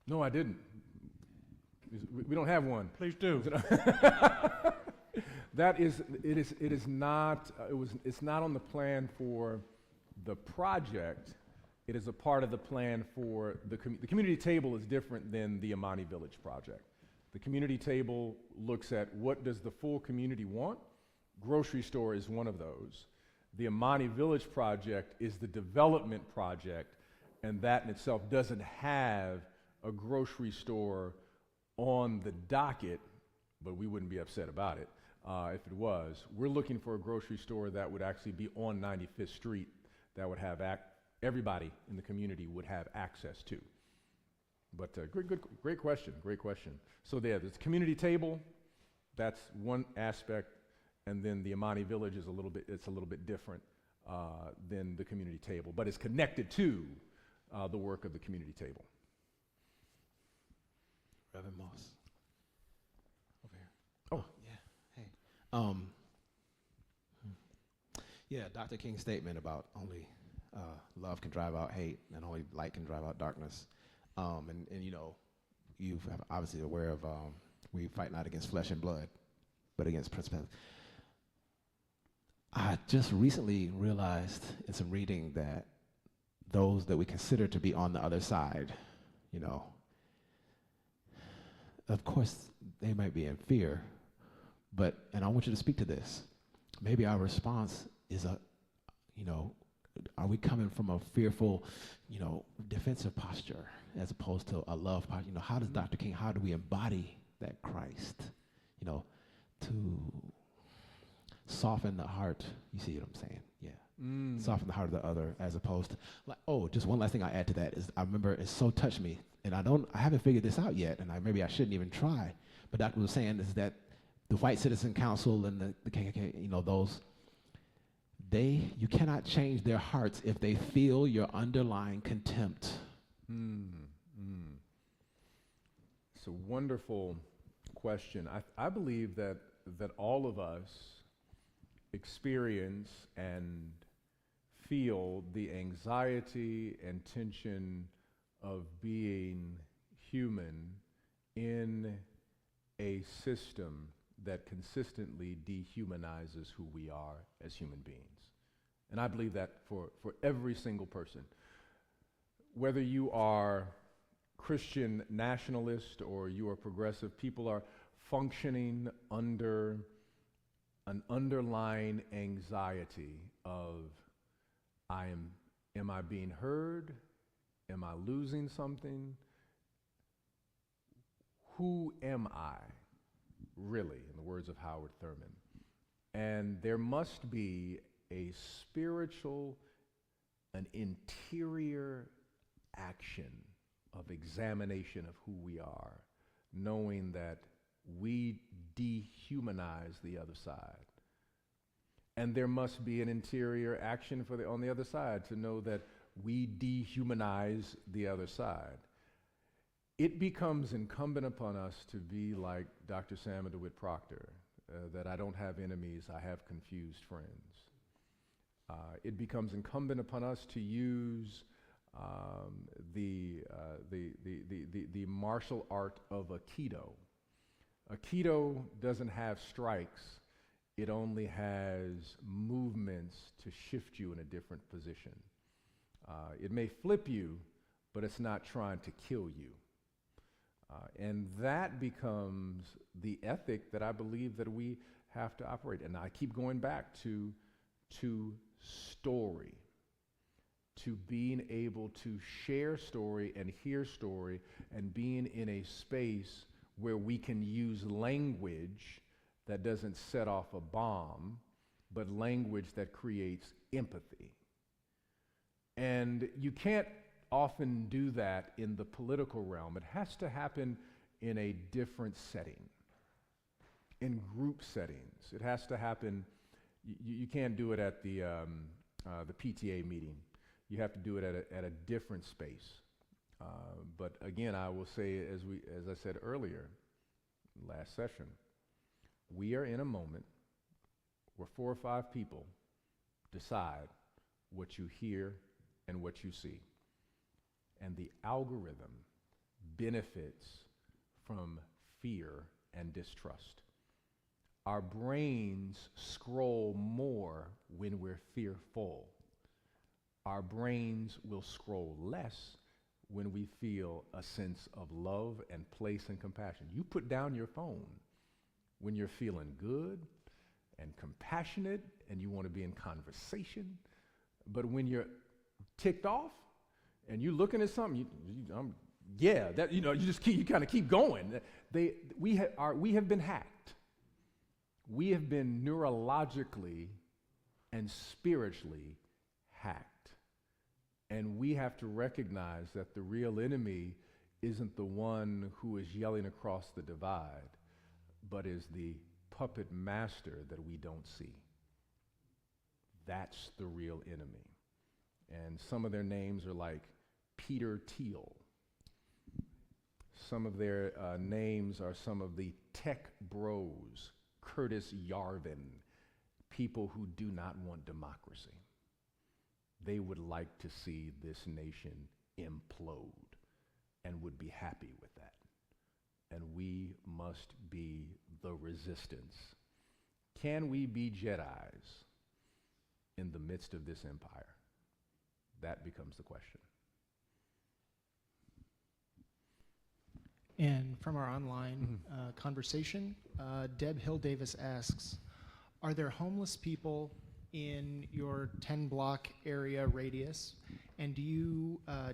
No, I didn't. We don't have one. Please do. It's not on the plan for the project. It is a part of the plan for the community table is different than the Amani Village project. The community table looks at what does the full community want. Grocery store is one of those. The Amani Village project is the development project, and that in itself doesn't have a grocery store on the docket, but we wouldn't be upset about it if it was. We're looking for a grocery store that would actually be on 95th Street that would have everybody in the community would have access to. But great question. So there's the community table, that's one aspect, and then the Amani Village is a little bit different than the community table, but it's connected to the work of the community table. Reverend Moss. Over here. Oh. Yeah. Hey. Yeah, Dr. King's statement about only love can drive out hate and only light can drive out darkness. And you know, you have obviously aware of we fight not against flesh and blood, but against principalities. I just recently realized in some reading that those that we consider to be on the other side, you know, of course they might be in fear, and I want you to speak to this. Maybe our response is are we coming from a fearful, defensive posture as opposed to a love posture? How does Dr. King, how do we embody that Christ, to soften the heart? You see what I'm saying? Yeah. Soften the heart of the other as opposed to, just one last thing I add to that is I remember it so touched me, and I haven't figured this out yet, and maybe I shouldn't even try, but Dr. was saying is that the White Citizen Council and the KKK, those, you cannot change their hearts if they feel your underlying contempt. It's a wonderful question. I believe that all of us experience and feel the anxiety and tension of being human in a system that consistently dehumanizes who we are as human beings. And I believe that for every single person. Whether you are Christian nationalist or you are progressive, people are functioning under an underlying anxiety of am I being heard? Am I losing something? Who am I, really, in the words of Howard Thurman? And there must be a spiritual, an interior action of examination of who we are, knowing that we dehumanize the other side. And there must be an interior action on the other side to know that we dehumanize the other side. It becomes incumbent upon us to be like Dr. Samuel DeWitt Proctor, that I don't have enemies, I have confused friends. It becomes incumbent upon us to use the martial art of Aikido. Aikido doesn't have strikes, it only has movements to shift you in a different position. It may flip you, but it's not trying to kill you. And that becomes the ethic that I believe that we have to operate. And I keep going back to story, to being able to share story and hear story, and being in a space where we can use language that doesn't set off a bomb, but language that creates empathy. And you can't often do that in the political realm. It has to happen in a different setting, in group settings. It has to happen, you can't do it at the PTA meeting. You have to do it at a different space. But again, I will say, as I said earlier, last session, we are in a moment where 4 or 5 people decide what you hear and what you see. And the algorithm benefits from fear and distrust. Our brains scroll more when we're fearful. Our brains will scroll less when we feel a sense of love and place and compassion. You put down your phone when you're feeling good and compassionate and you want to be in conversation. But when you're ticked off and you're looking at something, you kind of keep going. We have been hacked. We have been neurologically and spiritually hacked. And we have to recognize that the real enemy isn't the one who is yelling across the divide, but is the puppet master that we don't see. That's the real enemy. And some of their names are like Peter Thiel. Some of their names are some of the tech bros, Curtis Yarvin, people who do not want democracy. They would like to see this nation implode and would be happy with that. And we must be the resistance. Can we be Jedis in the midst of this empire? That becomes the question. And from our online conversation, Deb Hill Davis asks, are there homeless people in your 10-block area radius? And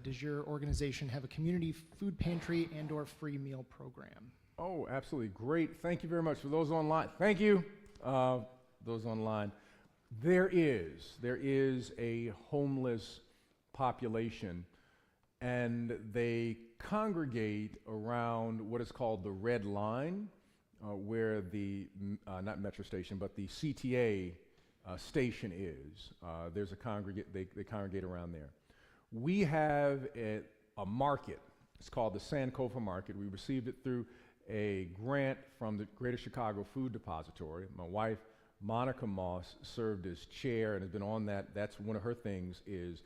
does your organization have a community food pantry and/or free meal program? Oh, absolutely. Great. Thank you very much. For those online, thank you. Those online. There is a homeless population, and they congregate around what is called the Red Line, where the, not metro station, but the CTA station is. There's they congregate around there. We have a market. It's called the Sankofa Market. We received it through a grant from the Greater Chicago Food Depository. My wife, Monica Moss, served as chair and has been on that. That's one of her things is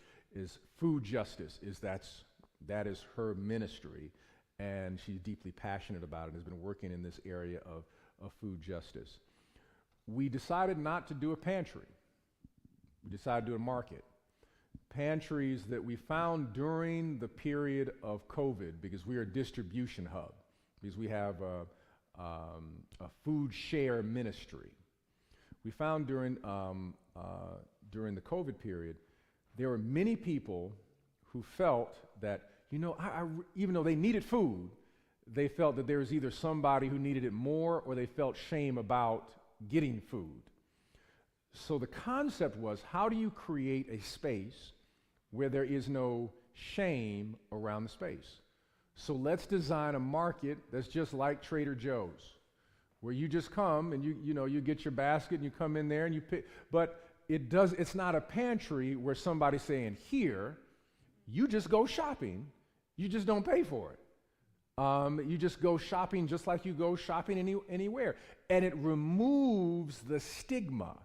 food justice. That is her ministry, and she's deeply passionate about it and has been working in this area of food justice. We decided not to do a pantry. We decided to do a market. Pantries that we found during the period of COVID, because we are a distribution hub, because we have a food share ministry. We found during the COVID period, there were many people who felt that, even though they needed food, they felt that there was either somebody who needed it more or they felt shame about getting food. So the concept was, how do you create a space where there is no shame around the space? So let's design a market that's just like Trader Joe's, where you just come and you get your basket and you come in there and you pick, but it's not a pantry where somebody's saying, here, you just go shopping, you just don't pay for it. You just go shopping just like you go shopping anywhere. And it removes the stigma,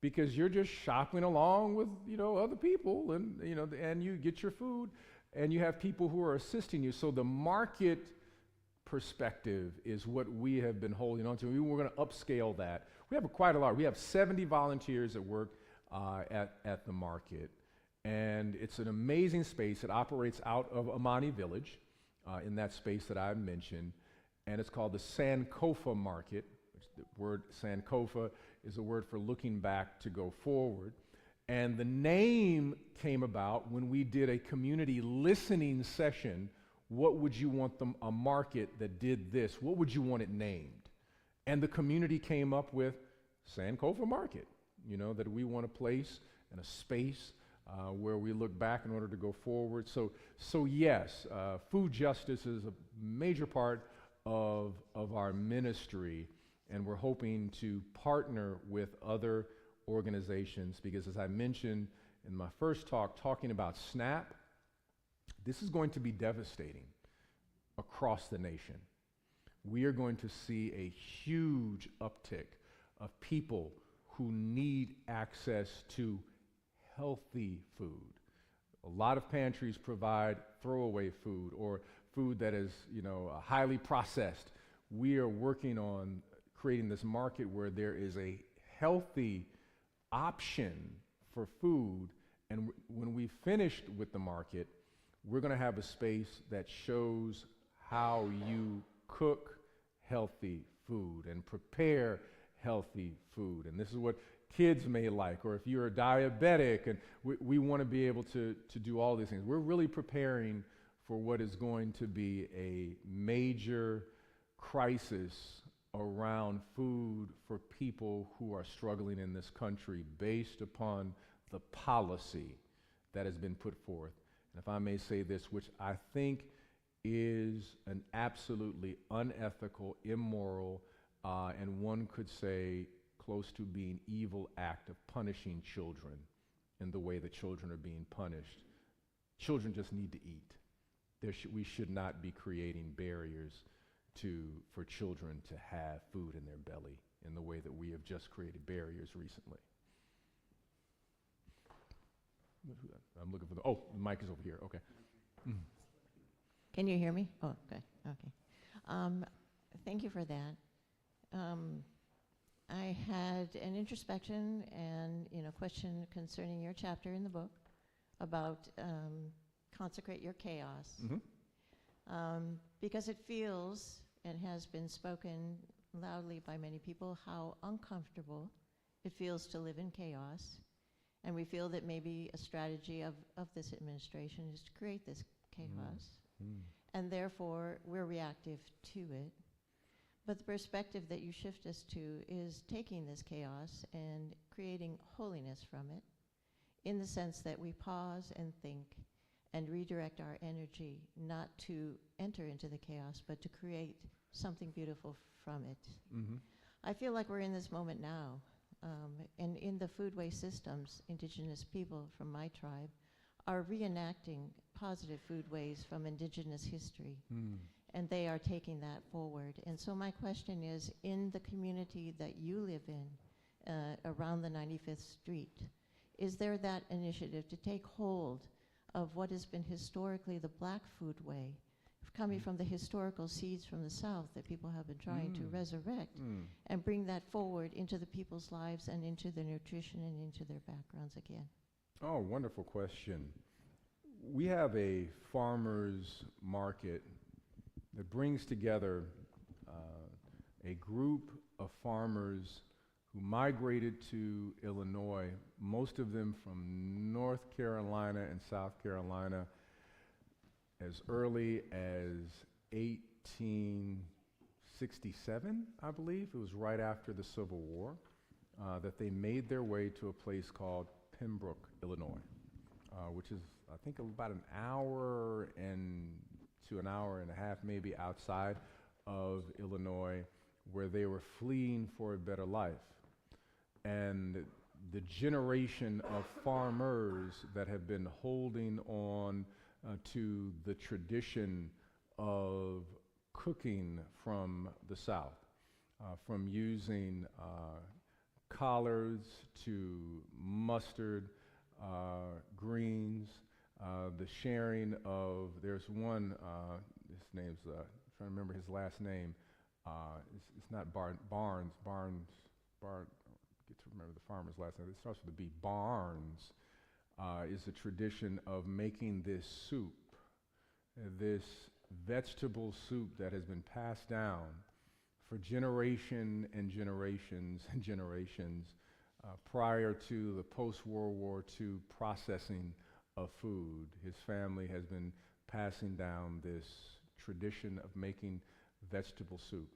because you're just shopping along with, other people, and, and you get your food, and you have people who are assisting you. So the market perspective is what we have been holding on to. We're going to upscale that. We have quite a lot. We have 70 volunteers that work at the market, and it's an amazing space. It operates out of Amani Village, in that space that I mentioned, and it's called the Sankofa Market. The word Sankofa is a word for looking back to go forward. And the name came about when we did a community listening session. What would you want a market that did this? What would you want it named? And the community came up with Sankofa Market, that we want a place and a space where we look back in order to go forward. So yes, food justice is a major part of our ministry, and we're hoping to partner with other organizations, because as I mentioned in my first talk, talking about SNAP, this is going to be devastating across the nation. We are going to see a huge uptick of people who need access to healthy food. A lot of pantries provide throwaway food or food that is, highly processed. We are working on creating this market where there is a healthy option for food, and when we finished with the market, we're going to have a space that shows how you cook healthy food and prepare healthy food. And this is what kids may like, or if you're a diabetic, and we want to be able to do all these things. We're really preparing for what is going to be a major crisis around food for people who are struggling in this country based upon the policy that has been put forth. And if I may say this, which I think is an absolutely unethical, immoral, and one could say close to being evil act of punishing children in the way that children are being punished. Children just need to eat. We should not be creating barriers for children to have food in their belly in the way that we have just created barriers recently. I'm looking for the mic is over here, okay. Can you hear me? Oh, good, okay. Thank you for that. I had an introspection and question concerning your chapter in the book about consecrate your chaos. Because it feels, and has been spoken loudly by many people, how uncomfortable it feels to live in chaos. And we feel that maybe a strategy of this administration is to create this chaos. And therefore, we're reactive to it. But the perspective that you shift us to is taking this chaos and creating holiness from it, in the sense that we pause and think and redirect our energy, not to enter into the chaos, but to create something beautiful from it. I feel like we're in this moment now. And in the foodway systems, indigenous people from my tribe are reenacting positive foodways from indigenous history. And they are taking that forward. And so my question is, in the community that you live in, around the 95th Street, is there that initiative to take hold of what has been historically the Black foodway, coming from the historical seeds from the South that people have been trying to resurrect, and bring that forward into the people's lives and into their nutrition and into their backgrounds again? Oh, wonderful question. We have a farmers market that brings together a group of farmers who migrated to Illinois, most most of them from North Carolina and South Carolina, as early as 1867, I believe. It was right after the Civil War, that they made their way to a place called Pembroke, Illinois, which is, I think, about an hour to an hour and a half maybe outside of Illinois, where they were fleeing for a better life. And the generation of farmers that have been holding on to the tradition of cooking from the South, from using collards to mustard, greens, the sharing of, there's one, his name's, trying to remember his last name, it's not Barnes, get to remember the farmer's last name, it starts with a B, Barnes, is a tradition of making this soup, this vegetable soup that has been passed down for generation and generations and generations prior to the post-World War II processing of food. His family has been passing down this tradition of making vegetable soup.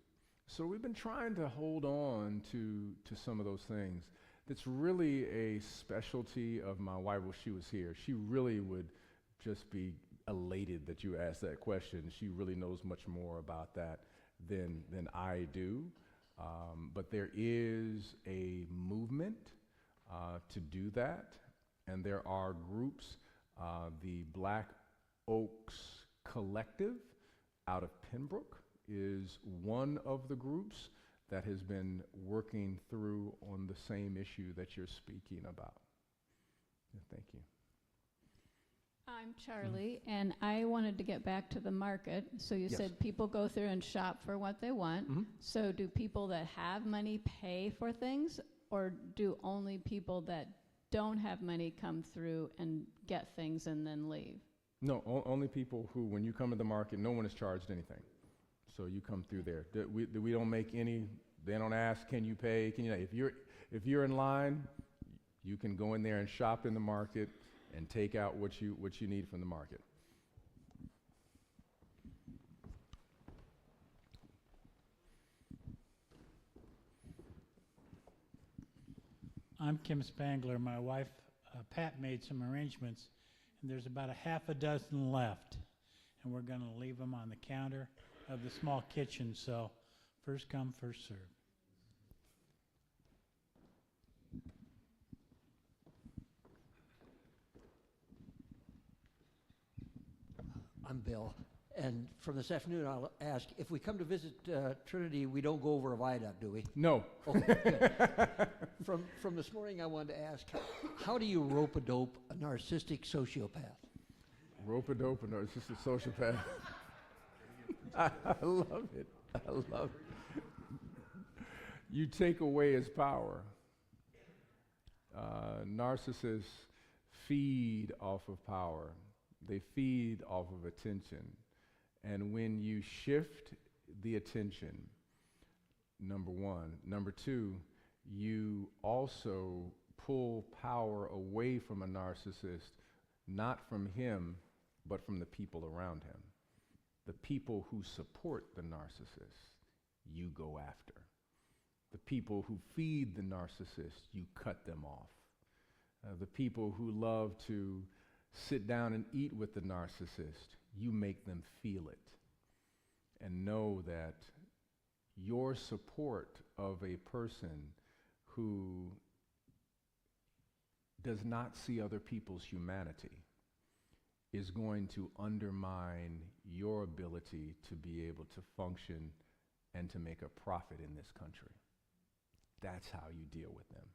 So we've been trying to hold on to some of those things. That's really a specialty of my wife. Well, she was here. She really would just be elated that you asked that question. She really knows much more about that than I do. But there is a movement to do that, and there are groups. The Black Oaks Collective out of Pembroke is one of the groups that has been working through on the same issue that you're speaking about. Thank you. I'm Charlie, and I wanted to get back to the market. So you Yes. said people go through and shop for what they want. Mhm. So do people that have money pay for things, or do only people that don't have money come through and get things and then leave? No, only people who, when you come to the market, no one is charged anything. So you come through there. We don't make any, they don't ask, can you pay? Can you? If you're in line, you can go in there and shop in the market and take out what you need from the market. I'm Kim Spangler. My wife, Pat, made some arrangements, and there's about a half a dozen left, and we're going to leave them on the counter of the small kitchen, so first come, first serve. I'm Bill, and from this afternoon I'll ask, if we come to visit Trinity, we don't go over a viaduct, do we? No. Okay, good. From this morning I wanted to ask, how do you rope-a-dope a narcissistic sociopath? Rope-a-dope a narcissistic sociopath. I love it. I love it. You take away his power. Narcissists feed off of power. They feed off of attention. And when you shift the attention, number one. Number two, you also pull power away from a narcissist, not from him, but from the people around him. The people who support the narcissist, you go after. The people who feed the narcissist, you cut them off. The people who love to sit down and eat with the narcissist, you make them feel it. And know that your support of a person who does not see other people's humanity is going to undermine your ability to be able to function and to make a profit in this country. That's how you deal with them.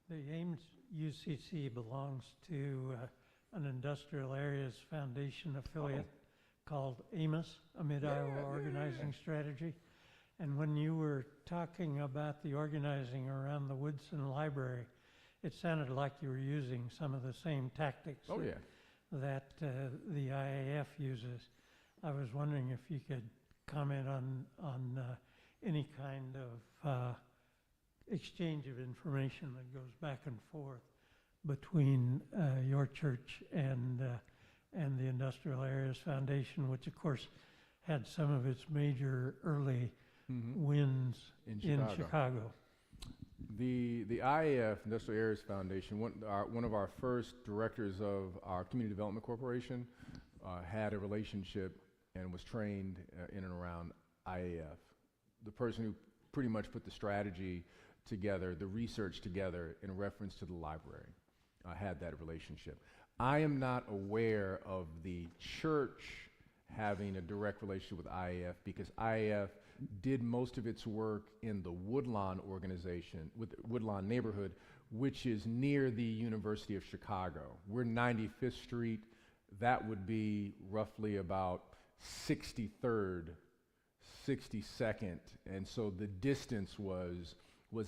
The Ames UCC belongs to an industrial areas foundation affiliate called Ames, a Mid-Iowa Organizing Strategy. And when you were talking about the organizing around the Woodson Library, it sounded like you were using some of the same tactics that the IAF uses. I was wondering if you could comment on kind of exchange of information that goes back and forth between your church and the Industrial Areas Foundation, which of course had some of its major early wins in Chicago. The IAF, Industrial Areas Foundation, one of our first directors of our Community Development Corporation had a relationship and was trained in and around IAF. The person who pretty much put the strategy together, the research together in reference to the library, had that relationship. I am not aware of the church having a direct relationship with IAF because IAF did most of its work in the Woodlawn organization, with Woodlawn neighborhood, which is near the University of Chicago. We're 95th Street. That would be roughly about 63rd, 62nd, and so the distance was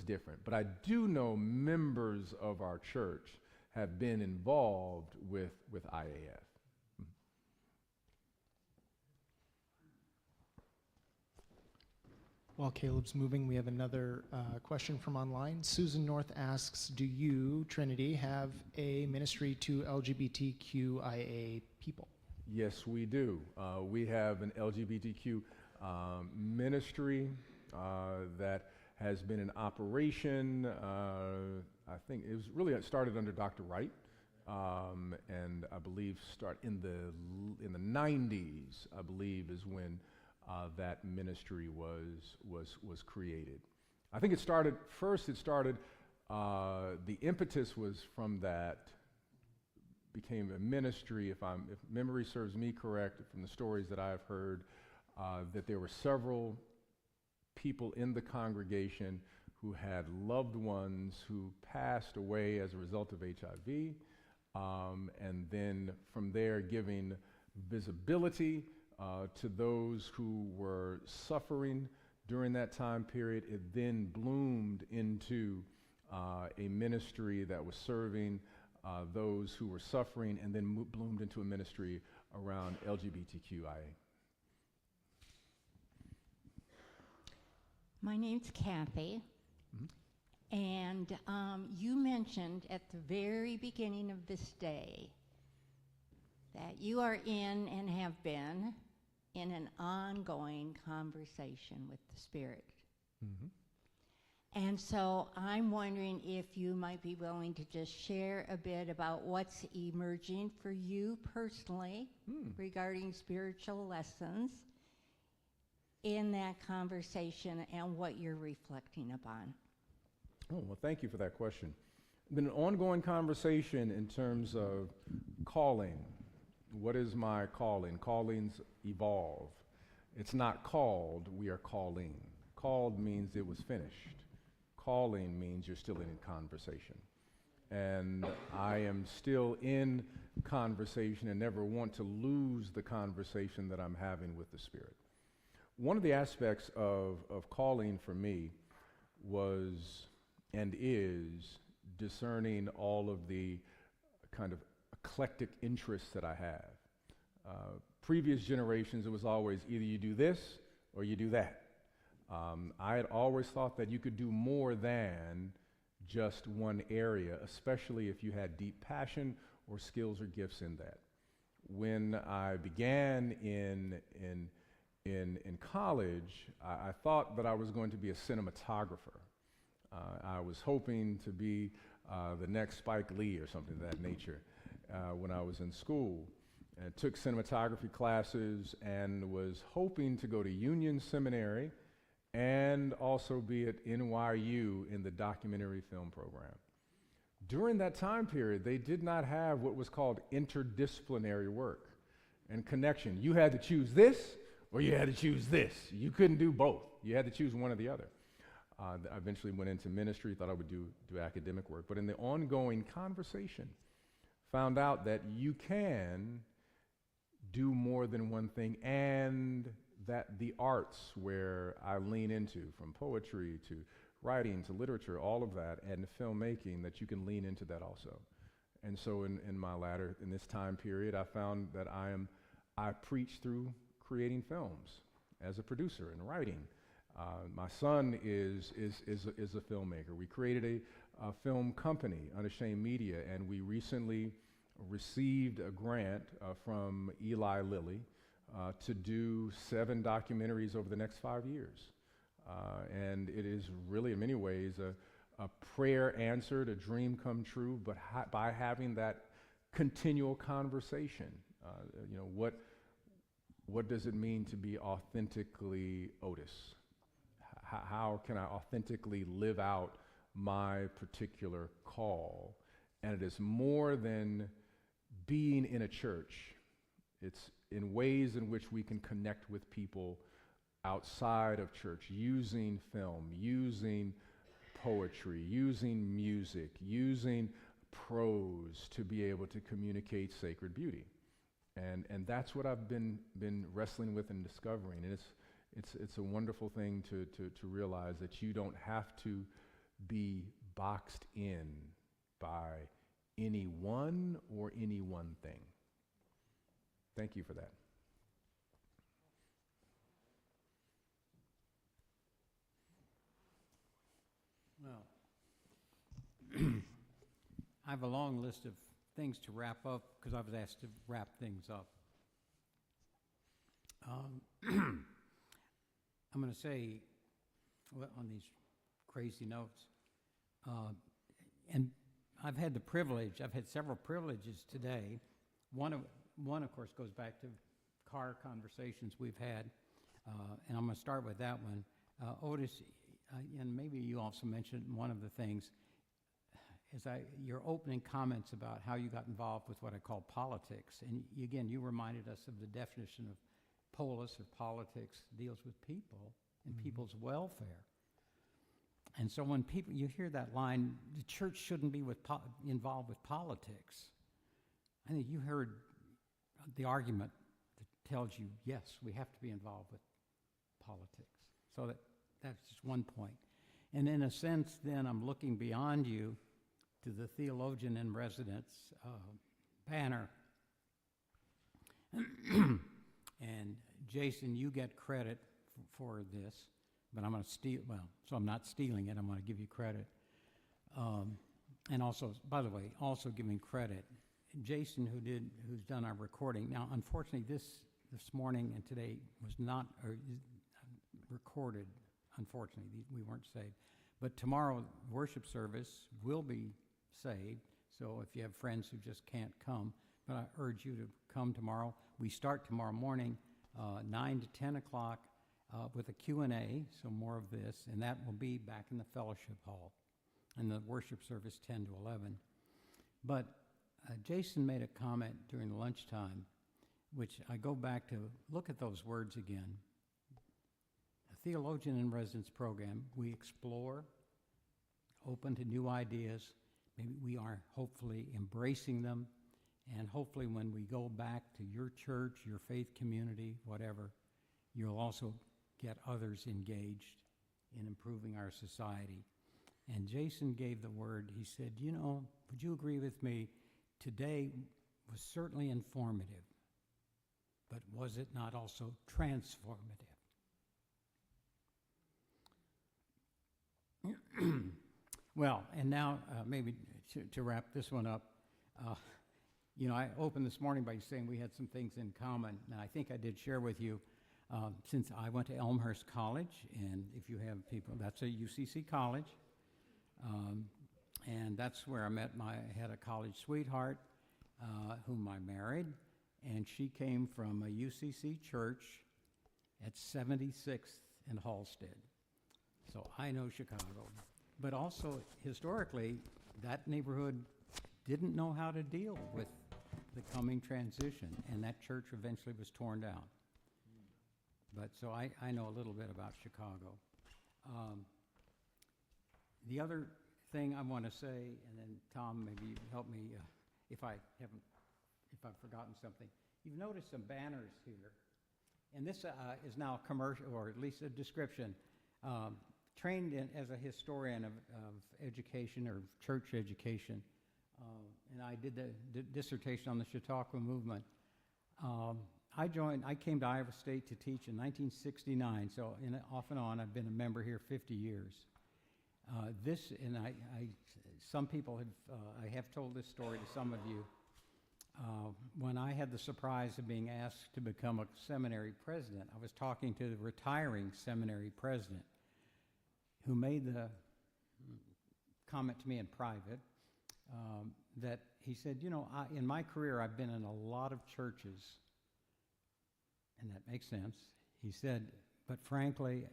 different. But I do know members of our church have been involved with IAF. While Caleb's moving, we have another question from online. Susan North asks, do you, Trinity, have a ministry to LGBTQIA people? Yes, we do. We have an LGBTQ ministry that has been in operation. I think it started under Dr. Wright, and I believe start in the 90s. I believe is when that ministry was created. I think it started the impetus was from that, became a ministry, if memory serves me correct, from the stories that I've heard, that there were several people in the congregation who had loved ones who passed away as a result of HIV, and then from there giving visibility to those who were suffering during that time period. It then bloomed into a ministry that was serving those who were suffering, and then bloomed into a ministry around LGBTQIA. My name's Kathy, and you mentioned at the very beginning of this day that you are in and have been in an ongoing conversation with the Spirit. And so I'm wondering if you might be willing to just share a bit about what's emerging for you personally regarding spiritual lessons in that conversation and what you're reflecting upon. Oh, well, thank you for that question. Been an ongoing conversation in terms of calling. What is my calling? Callings evolve. It's not called, we are calling. Called means it was finished. Calling means you're still in conversation. And I am still in conversation and never want to lose the conversation that I'm having with the Spirit. One of the aspects of calling for me was and is discerning all of the kind of eclectic interests that I have. Previous generations, it was always either you do this or you do that. I had always thought that you could do more than just one area, especially if you had deep passion or skills or gifts in that. When I began in college, I thought that I was going to be a cinematographer. I was hoping to be the next Spike Lee or something of that nature when I was in school. And I took cinematography classes and was hoping to go to Union Seminary and also be at NYU in the documentary film program. During that time period, they did not have what was called interdisciplinary work and connection. You had to choose this or you had to choose this. You couldn't do both. You had to choose one or the other. I eventually went into ministry, thought I would do academic work, but in the ongoing conversation, found out that you can do more than one thing, and that the arts, where I lean into, from poetry to writing to literature, all of that, and filmmaking, that you can lean into that also. And so in this time period, I found that I preach through creating films as a producer and writing. My son is a filmmaker. We created a film company, Unashamed Media, and we recently received a grant from Eli Lilly to do 7 documentaries over the next 5 years. And it is really, in many ways, a prayer answered, a dream come true, but by having that continual conversation. You know, what does it mean to be authentically Otis? How can I authentically live out my particular call? And it is more than being in a church. It's in ways in which we can connect with people outside of church, using film, using poetry, using music, using prose to be able to communicate sacred beauty. And that's what I've been wrestling with and discovering. And it's a wonderful thing to realize that you don't have to be boxed in by anyone or any one thing. Thank you for that. Well, I have a long list of things to wrap up because I was asked to wrap things up. I'm going to say, well, on these crazy notes, and I've had several privileges today. One, of course, goes back to car conversations we've had, and I'm going to start with that one. Otis, and maybe you also mentioned one of the things, is your opening comments about how you got involved with what I call politics. And again, you reminded us of the definition of polis, or politics, deals with people and people's welfare. And so when you hear that line, the church shouldn't be involved with politics, I think you heard the argument that tells you, yes, we have to be involved with politics. So that's just one point. And in a sense, then, I'm looking beyond you to the Theologian-In-Residence banner. And Jason, you get credit for this, but I'm going to steal, well, so I'm not stealing it, I'm going to give you credit. And also, by the way, also giving credit, Jason, who's done our recording. Now, unfortunately, this morning and today was not recorded, unfortunately, we weren't saved. But tomorrow, worship service will be saved, so if you have friends who just can't come, but I urge you to come tomorrow. We start tomorrow morning, 9 to 10 o'clock, with a Q&A, so more of this, and that will be back in the fellowship hall, and the worship service 10 to 11. But Jason made a comment during the lunchtime, which I go back to look at those words again. A Theologian-In-Residence program, we explore, open to new ideas. Maybe we are hopefully embracing them, and hopefully when we go back to your church, your faith community, whatever, you'll also get others engaged in improving our society. And Jason gave the word, he said, you know, would you agree with me, today was certainly informative, but was it not also transformative? Well, and now maybe to wrap this one up, you know, I opened this morning by saying we had some things in common, and I think I did share with you, since I went to Elmhurst College, and if you have people, that's a UCC college, and that's where I met I had a college sweetheart whom I married, and she came from a UCC church at 76th and Halstead. So I know Chicago. But also, historically, that neighborhood didn't know how to deal with the coming transition, and that church eventually was torn down. But so I know a little bit about Chicago. The other thing I want to say, and then Tom, maybe you help me if I've forgotten something. You've noticed some banners here, and this is now a commercial, or at least a description. Trained as a historian of education or church education, and I did the dissertation on the Chautauqua movement. I came to Iowa State to teach in 1969, so off and on, I've been a member here 50 years. Some people I have told this story to some of you. When I had the surprise of being asked to become a seminary president, I was talking to the retiring seminary president who made the comment to me in private that he said, you know, in my career I've been in a lot of churches, and that makes sense. He said, but frankly,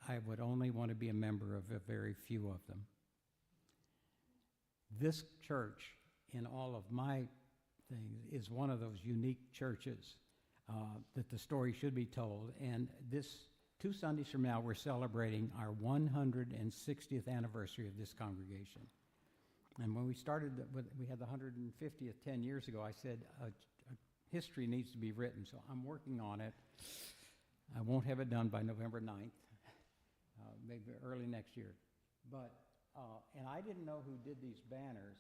I would only want to be a member of a very few of them. This church, in all of my things, is one of those unique churches that the story should be told. And this 2 Sundays from now, we're celebrating our 160th anniversary of this congregation. And when we started, we had the 150th 10 years ago, I said, history needs to be written, so I'm working on it. I won't have it done by November 9th, maybe early next year. But, and I didn't know who did these banners,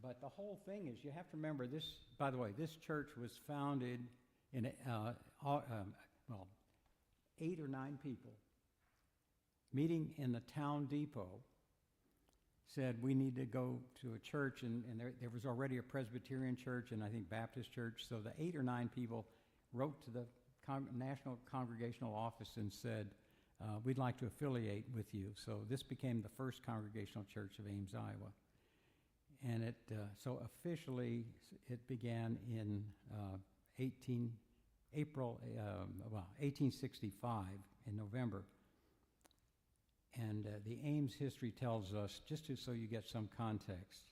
but the whole thing is, you have to remember this, by the way, this church was founded in, 8 or 9 people meeting in the town depot said we need to go to a church, and there was already a Presbyterian church and I think Baptist church, so the 8 or 9 people wrote to the National Congregational Office and said, we'd like to affiliate with you. So this became the first Congregational Church of Ames, Iowa. And so officially it began in 1865 in November. And the Ames history tells us, just so you get some context,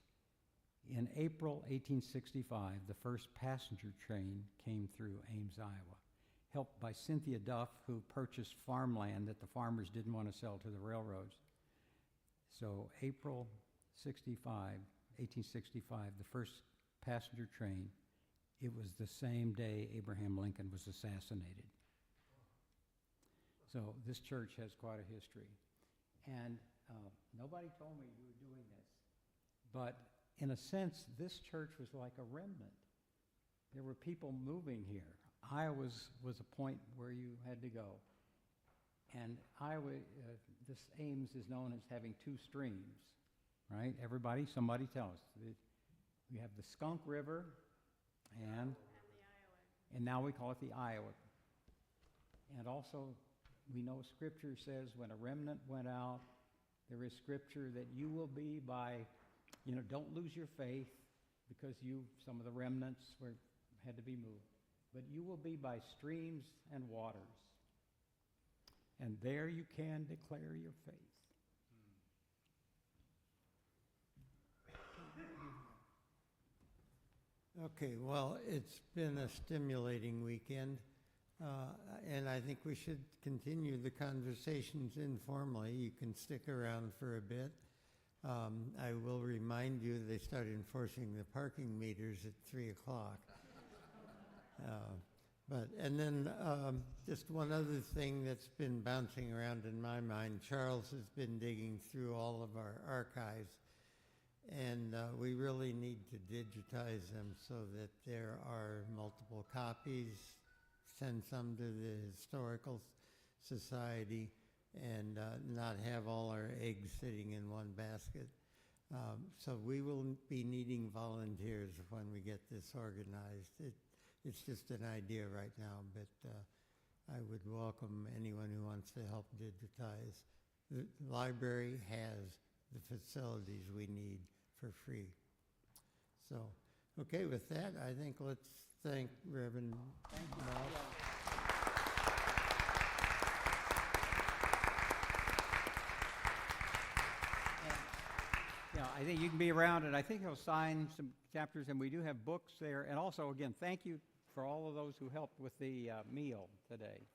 in April 1865, the first passenger train came through Ames, Iowa, helped by Cynthia Duff, who purchased farmland that the farmers didn't want to sell to the railroads. So April 1865, the first passenger train, it was the same day Abraham Lincoln was assassinated. So this church has quite a history. And nobody told me you were doing this. But in a sense, this church was like a remnant. There were people moving here. Iowa was a point where you had to go. And Iowa, this Ames is known as having 2 streams, right? Everybody, somebody tell us. We have the Skunk River and now we call it the Iowa. And also, we know Scripture says when a remnant went out, there is Scripture that you will be by, don't lose your faith because some of the remnants had to be moved. But you will be by streams and waters. And there you can declare your faith. Okay, well, it's been a stimulating weekend. And I think we should continue the conversations informally. You can stick around for a bit. I will remind you they start enforcing the parking meters at 3 o'clock. And then just one other thing that's been bouncing around in my mind, Charles has been digging through all of our archives, and we really need to digitize them so that there are multiple copies. Send some to the Historical Society and not have all our eggs sitting in one basket. So we will be needing volunteers when we get this organized. It's just an idea right now, but I would welcome anyone who wants to help digitize. The library has the facilities we need for free. So, okay, with that, I think let's thank Reverend Moss. I think you can be around, and I think he'll sign some chapters, and we do have books there. And also, again, thank you for all of those who helped with the meal today.